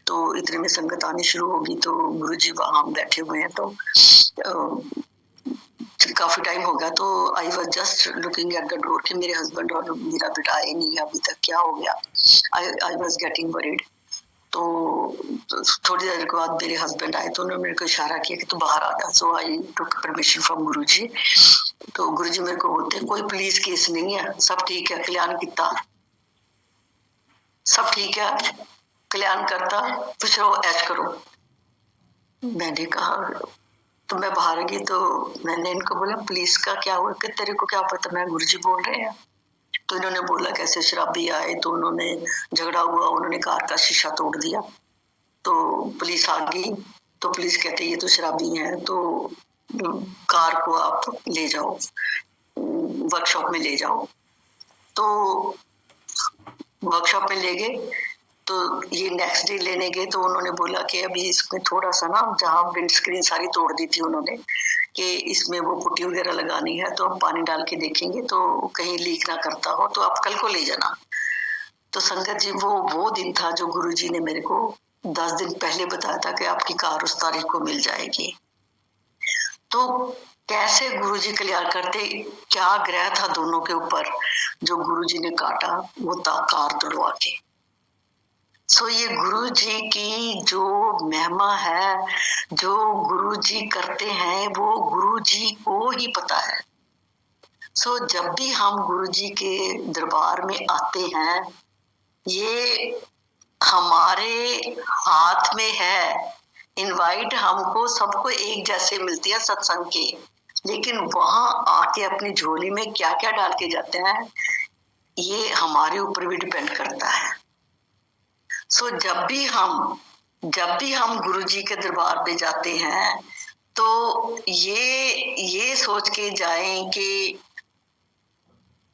तो इतने में संगत आनी शुरू होगी। तो गुरुजी वहां बैठे हुए हैं। तो काफी टाइम हो गया। तो आई was just looking at the door कि मेरे हस्बैंड और मेरा बेटा आए नहीं अभी तक, क्या हो गया। I was getting worried. तो थोड़ी देर के बाद मेरे हस्बैंड आए तो उन्होंने मेरे को इशारा किया कि तू बाहर आ जा। सो आई टुक परमिशन फ्रॉम गुरुजी। तो गुरुजी मेरे को बोलते कोई पुलिस केस नहीं है, सब ठीक है, कल्याण किता, सब ठीक है, कल्याण करता, खुश रहो, ऐश करो। मैंने कहा, तो मैं बाहर गई तो मैंने इनको बोला पुलिस का क्या हुआ, कि तेरे को क्या पता, मैं गुरुजी बोल रहे हैं। तो इन्होंने बोला कैसे शराबी आए तो उन्होंने झगड़ा हुआ, उन्होंने कार का शीशा तोड़ दिया। तो पुलिस आ गई। तो पुलिस कहते ये तो शराबी हैं, तो कार को आप ले जाओ, वर्कशॉप में ले जाओ। तो वर्कशॉप में ले गए। तो ये नेक्स्ट डे लेने गए तो उन्होंने बोला कि अभी इसमें थोड़ा सा ना, जहाँ विंड स्क्रीन सारी तोड़ दी थी उन्होंने, कि इसमें वो पुट्टी वगैरह लगानी है, तो हम पानी डाल के देखेंगे तो कहीं लीक ना करता हो, तो आप कल को ले जाना। तो संगत जी वो दिन था जो गुरुजी ने मेरे को 10 दिन पहले बताया था कि आपकी कार उस तारीख को मिल जाएगी। तो कैसे गुरुजी कल्याण करते, क्या ग्रह था दोनों के ऊपर जो गुरुजी ने काटा, वो था कार तोड़वा के। सो ये गुरुजी की जो महिमा है, जो गुरुजी करते हैं, वो गुरुजी को ही पता है। सो जब भी हम गुरुजी के दरबार में आते हैं, ये हमारे हाथ में है। इनवाइट हमको सबको एक जैसे मिलती है सत्संग के, लेकिन वहां आके अपनी झोली में क्या क्या डाल के जाते हैं, ये हमारे ऊपर भी डिपेंड करता है। सो जब भी हम गुरुजी के दरबार पे जाते हैं तो ये सोच के जाएं कि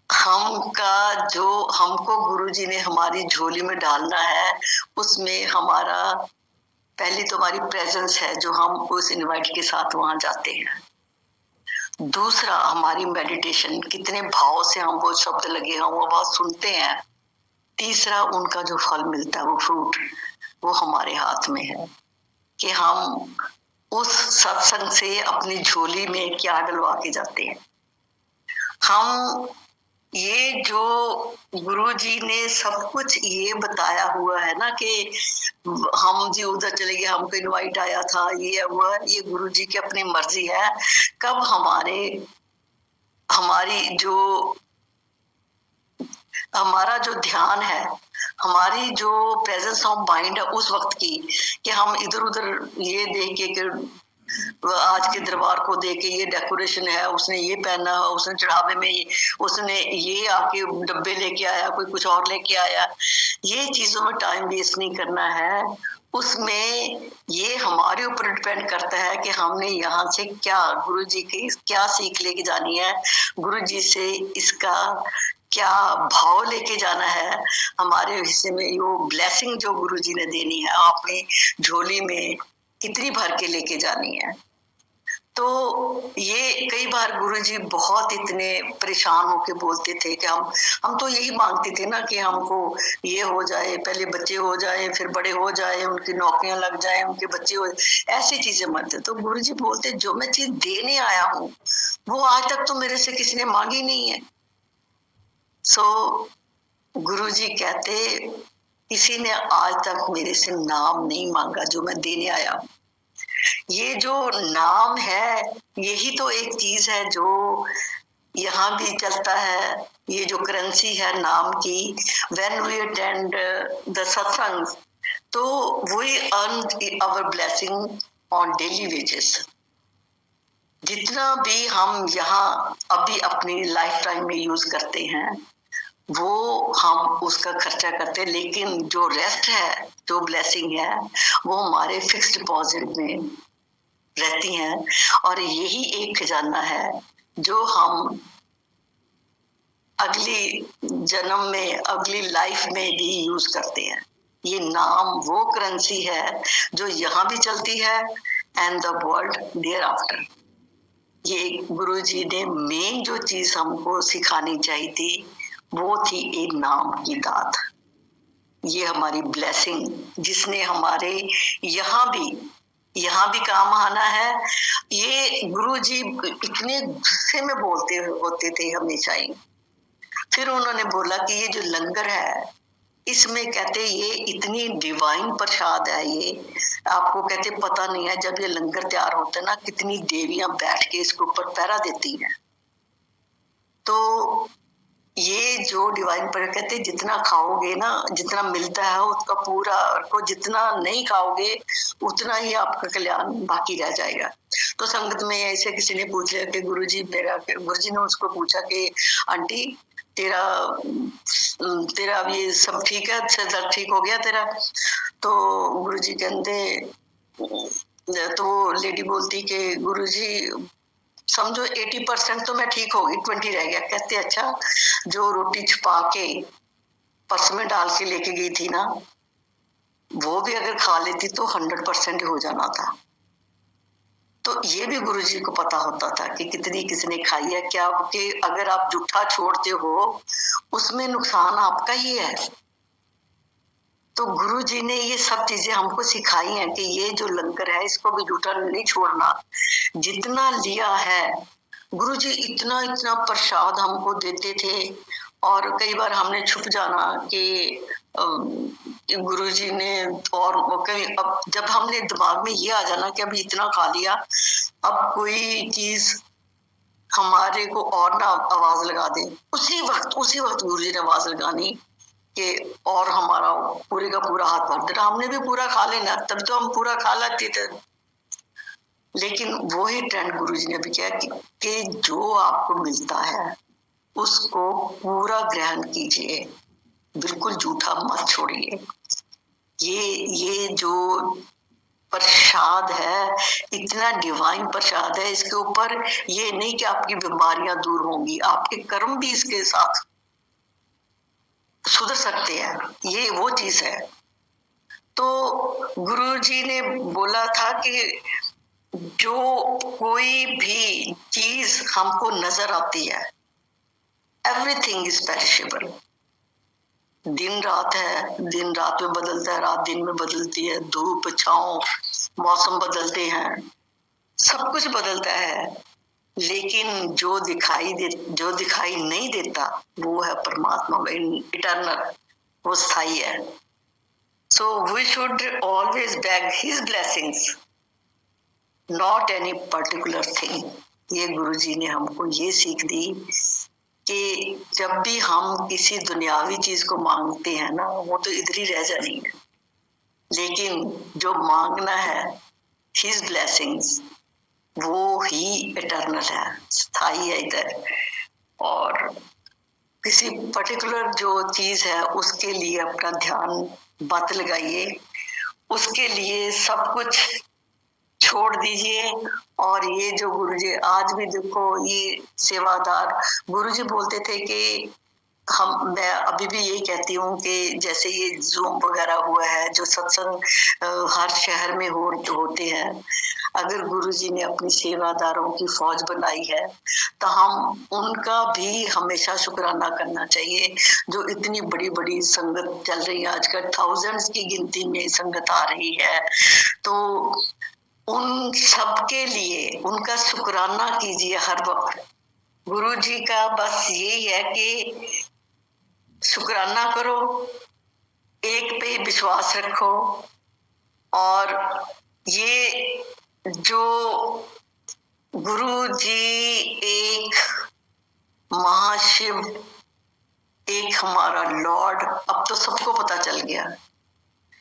हमको गुरुजी ने हमारी झोली में डालना है, उसमें हमारा पहली तो हमारी प्रेजेंस है जो हम उस इनवाइट के साथ वहां जाते हैं। दूसरा हमारी मेडिटेशन, कितने भाव से हम वो शब्द लगे हैं वो आवाज सुनते हैं, तीसरा उनका जो फल मिलता है, वो फ्रूट, वो हमारे हाथ में है कि हम उस सत्संग से अपनी झोली में क्या डलवा के जाते हैं। हम ये जो गुरु जी ने सब कुछ ये बताया हुआ है ना कि हम जी उधर चले गए, हमको इनवाइट आया था, ये हुआ, ये गुरु जी की अपनी मर्जी है। कब हमारा जो ध्यान है, हमारी जो प्रेजेंस ऑफ माइंड है उस वक्त की, कि हम इधर उधर ये देख के कि आज के दरबार को देख के ये डेकोरेशन है, उसने ये पहना है, उसने चढ़ावे में उसने ये आके डब्बे लेके आया, कोई कुछ और लेके आया, ये चीजों में टाइम वेस्ट नहीं करना है। उसमें ये हमारे ऊपर डिपेंड करता है कि हमने यहाँ से क्या गुरु जी की क्या सीख लेके जानी है, गुरु जी से इसका क्या भाव लेके जाना है, हमारे हिस्से में यो ब्लेसिंग जो गुरु जी ने देनी है अपनी झोली में कितनी भर के लेके जानी है। तो ये कई बार गुरुजी बहुत इतने परेशान होके बोलते थे कि हम तो यही मांगते थे ना कि हमको ये हो जाए, पहले बच्चे हो जाए, फिर बड़े हो जाए, उनकी नौकरियां लग जाए, उनके बच्चे हो, ऐसी चीजें मत। तो गुरुजी बोलते जो मैं चीज देने आया हूँ वो आज तक तो मेरे से किसी ने मांगी नहीं है। सो गुरुजी कहते किसी ने आज तक मेरे से नाम नहीं मांगा जो मैं देने आया हूँ। ये जो नाम है यही तो एक चीज है जो यहाँ भी चलता है, ये जो करेंसी है नाम की। When we attend the satsang तो we earn our blessing on daily wages. जितना भी हम यहाँ अभी अपनी लाइफ टाइम में यूज करते हैं वो हम उसका खर्चा करते हैं, लेकिन जो रेस्ट है, जो ब्लेसिंग है, वो हमारे फिक्स्ड डिपॉजिट में रहती हैं। और यही एक खजाना है जो हम अगली जन्म में, अगली लाइफ में भी यूज करते हैं। ये नाम वो करेंसी है जो यहाँ भी चलती है and the world thereafter. ये गुरुजी ने मेन जो चीज हमको सिखानी चाहिए थी वो थी एक नाम की दात। ये हमारी ब्लेसिंग जिसने हमारे यहाँ भी काम आना है। ये गुरुजी इतने गुस्से में बोलते होते थे हमेशा ही। फिर उन्होंने बोला कि ये जो लंगर है इसमें कहते ये इतनी डिवाइन प्रसाद है, ये आपको कहते पता नहीं है जब ये लंगर तैयार होता है ना कितनी देवियां बैठ के इसके ऊपर पहरा देती हैं। तो ये जो डिवाइन पर कहते जितना खाओगे ना, जितना मिलता है उसका पूरा को, जितना नहीं खाओगे उतना ही आपका कल्याण बाकी रह जाएगा। तो संगत में ऐसे किसी ने पूछ लिया कि गुरुजी गुरुजी ने उसको पूछा कि आंटी तेरा अब ये सब ठीक है, दर्द ठीक हो गया तेरा? तो गुरुजी कहते, तो लेडी बोलती कि गुरुजी समझो 80% तो मैं ठीक होगी, 20 रह गया। कहते अच्छा जो रोटी छुपा के पर्स में डाल के लेके गई थी ना वो भी अगर खा लेती तो 100% हो जाना था। तो ये भी गुरुजी को पता होता था कि कितनी किसने खाई है क्या, कि अगर आप जूठा छोड़ते हो उसमें नुकसान आपका ही है। तो गुरुजी ने ये सब चीजें हमको सिखाई हैं कि ये जो लंगर है इसको भी जूठा नहीं छोड़ना। जितना लिया है गुरुजी इतना इतना प्रसाद हमको देते थे और कई बार हमने छुप जाना कि गुरुजी ने, और कहीं अब जब हमने दिमाग में ये आ जाना कि अभी इतना खा लिया, अब कोई चीज हमारे को और ना आवाज लगा दे, उसी वक्त गुरुजी ने आवाज लगानी कि और हमारा पूरे का पूरा हाथ भर देना। हमने भी पूरा खा लेना, तब तो हम पूरा खा लेते थे। लेकिन वही ट्रेंड गुरुजी ने भी किया कि जो आपको मिलता है उसको पूरा ग्रहण कीजिए, बिल्कुल झूठा मत छोड़िए। ये जो प्रसाद है इतना डिवाइन प्रसाद है, इसके ऊपर ये नहीं कि आपकी बीमारियां दूर होंगी, आपके कर्म भी इसके साथ सुधर सकते हैं। ये वो चीज है। तो गुरुजी ने बोला था कि जो कोई भी चीज हमको नजर आती है एवरीथिंग इज पेरिशेबल, दिन रात है, दिन रात में बदलता है, रात दिन में बदलती है, धूप छाँव मौसम बदलते हैं, सब कुछ बदलता है, लेकिन जो दिखाई नहीं देता वो है परमात्मा, इटर्नल, वो स्थायी है। So we should always beg his blessings, not any particular thing. ये गुरुजी ने हमको ये सीख दी कि जब भी हम किसी दुनियावी चीज को मांगते हैं ना, वो तो इधर ही रह जानी है, लेकिन जो मांगना है his blessings, वो ही इटर्नल है, स्थायी है इधर। और किसी पर्टिकुलर जो चीज है उसके लिए अपना ध्यान मत लगाइए, उसके लिए सब कुछ छोड़ दीजिए। और ये जो गुरुजी आज भी देखो, ये सेवादार गुरुजी बोलते थे कि मैं अभी भी यही कहती हूँ कि जैसे ये जूम वगैरह हुआ है, जो सत्संग हर शहर में होते हैं, अगर गुरुजी ने अपनी सेवादारों की फौज बनाई है तो हम उनका भी हमेशा शुक्राना करना चाहिए। जो इतनी बड़ी बड़ी संगत चल रही है आजकल, थाउजेंड्स की गिनती में संगत आ रही है, तो उन सबके लिए उनका शुक्राना कीजिए हर वक्त। गुरुजी का बस यही है कि शुक्राना करो, एक पे विश्वास रखो। और ये जो गुरु जी एक महाशिव, एक हमारा लॉर्ड, अब तो सबको पता चल गया,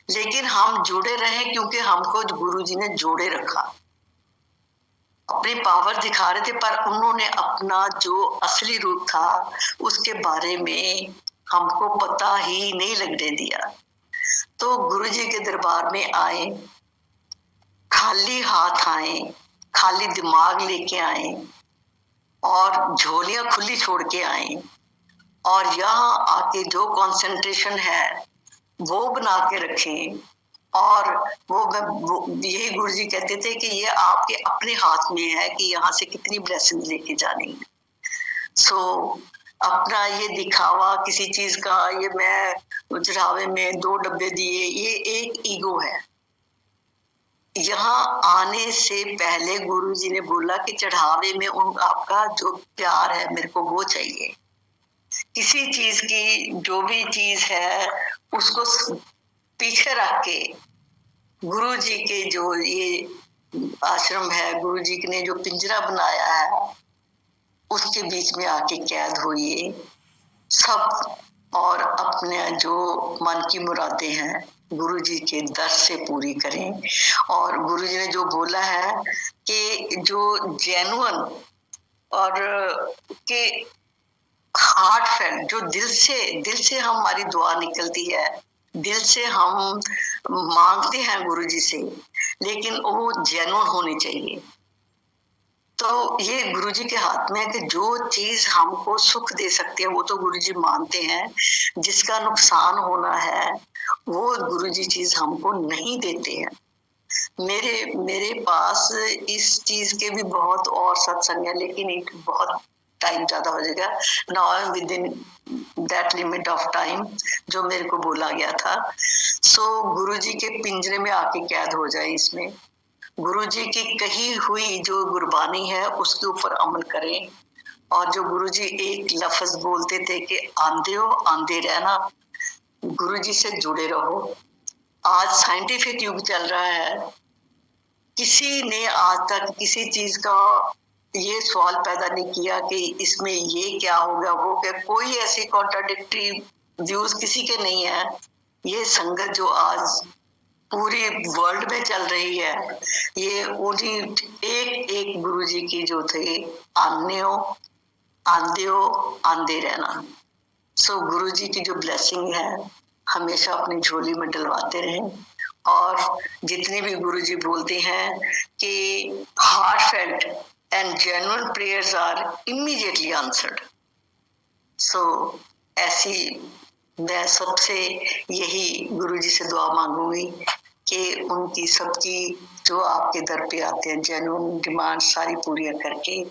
लेकिन हम जुड़े रहे क्योंकि हमको गुरु जी ने जोड़े रखा। अपनी पावर दिखा रहे थे, पर उन्होंने अपना जो असली रूप था उसके बारे में हमको पता ही नहीं लगने दिया। तो गुरु जी के दरबार में आए, खाली हाथ आए, खाली दिमाग लेके आए और झोलियां खुली छोड़ के आए, और यहाँ आके जो कंसंट्रेशन है वो बना के रखें। और यही गुरु जी कहते थे कि ये आपके अपने हाथ में है कि यहाँ से कितनी ब्लेसिंग लेके जानी है। सो अपना ये दिखावा किसी चीज का, ये मैं चढ़ावे में 2 डब्बे दिए, ये एक ईगो है। यहाँ आने से पहले गुरु जी ने बोला कि चढ़ावे में आपका जो प्यार है मेरे को वो चाहिए। किसी चीज की जो भी चीज है उसको पीछे रख के गुरु जी के जो ये आश्रम है, गुरु जी ने जो पिंजरा बनाया है उसके बीच में आके कैद होइए सब, और अपने जो मन की मुरादें हैं गुरु जी के दर से पूरी करें। और गुरु जी ने जो बोला है कि जो जेन्युइन और के हार्टफेल्ट, जो दिल से हमारी दुआ निकलती है, दिल से हम मांगते हैं गुरु जी से, लेकिन वो जेन्युइन होनी चाहिए। तो ये गुरु जी के हाथ में है कि जो चीज हमको सुख दे सकती है वो तो गुरु जी मानते हैं, जिसका नुकसान होना है वो गुरु जी चीज हमको नहीं देते हैं। मेरे पास इस चीज के भी बहुत और सत्संग है, लेकिन एक बहुत टाइम ज्यादा हो जाएगा। Now I am with in that limit of time जो मेरे को बोला गया था। सो गुरु जी के पिंजरे में आके कैद हो जाए। इसमें गुरु जी की कही हुई जो गुरबानी है उसके ऊपर अमल करें। और जो गुरु जी एक लफ्ज बोलते थे कि आंधे हो आंधे रहना, गुरु जी से जुड़े रहो। आज साइंटिफिक युग चल रहा है, किसी ने आज तक किसी चीज का ये सवाल पैदा नहीं किया कि इसमें ये क्या होगा वो क्या, कोई ऐसी कॉन्ट्राडिक्टरी व्यूज किसी के नहीं है। ये संगत जो आज पूरी वर्ल्ड में चल रही है, ये उन्हीं एक गुरु जी की जो थे, आने हो आंधे रहना। सो गुरु जी की जो ब्लेसिंग है हमेशा अपनी झोली में डलवाते रहें। और जितने भी गुरु जी बोलते हैं कि heartfelt and genuine prayers are immediately answered. So ऐसी मैं सबसे यही गुरु जी से दुआ मांगूंगी कि उनकी सबकी जो आपके दर पे आते हैं जेन्युइन डिमांड सारी पूरी करके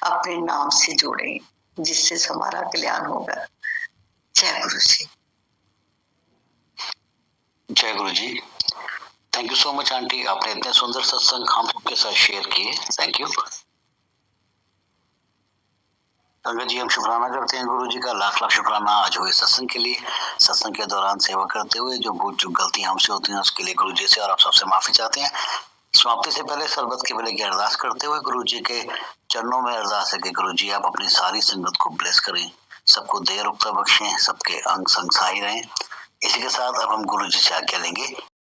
अपने नाम से जोड़ें, जिससे हमारा कल्याण होगा। जय गुरु जी। जय Guru ji. Thank you so much aunty, आपने इतने सुंदर सत्संग हम सबके साथ शेयर किए, थैंक यू। संगत जी, हम शुक्राना करते हैं गुरु जी का, लाख लाख शुक्राना आज हुए सत्संग के लिए। सत्संग के दौरान सेवा करते हुए जो गलती हमसे होती है उसके लिए गुरु जी से और आप सबसे माफी चाहते हैं। समाप्ति से पहले सरबत के भले की अरदास करते हुए गुरु जी के चरणों में अरदास है कि गुरु जी आप अपनी सारी संगत को ब्लेस करें, सबको देर रुकता बख्शें, सबके अंग संग सहाय रहें। इसी के साथ अब हम गुरु जी से आज्ञा लेंगे।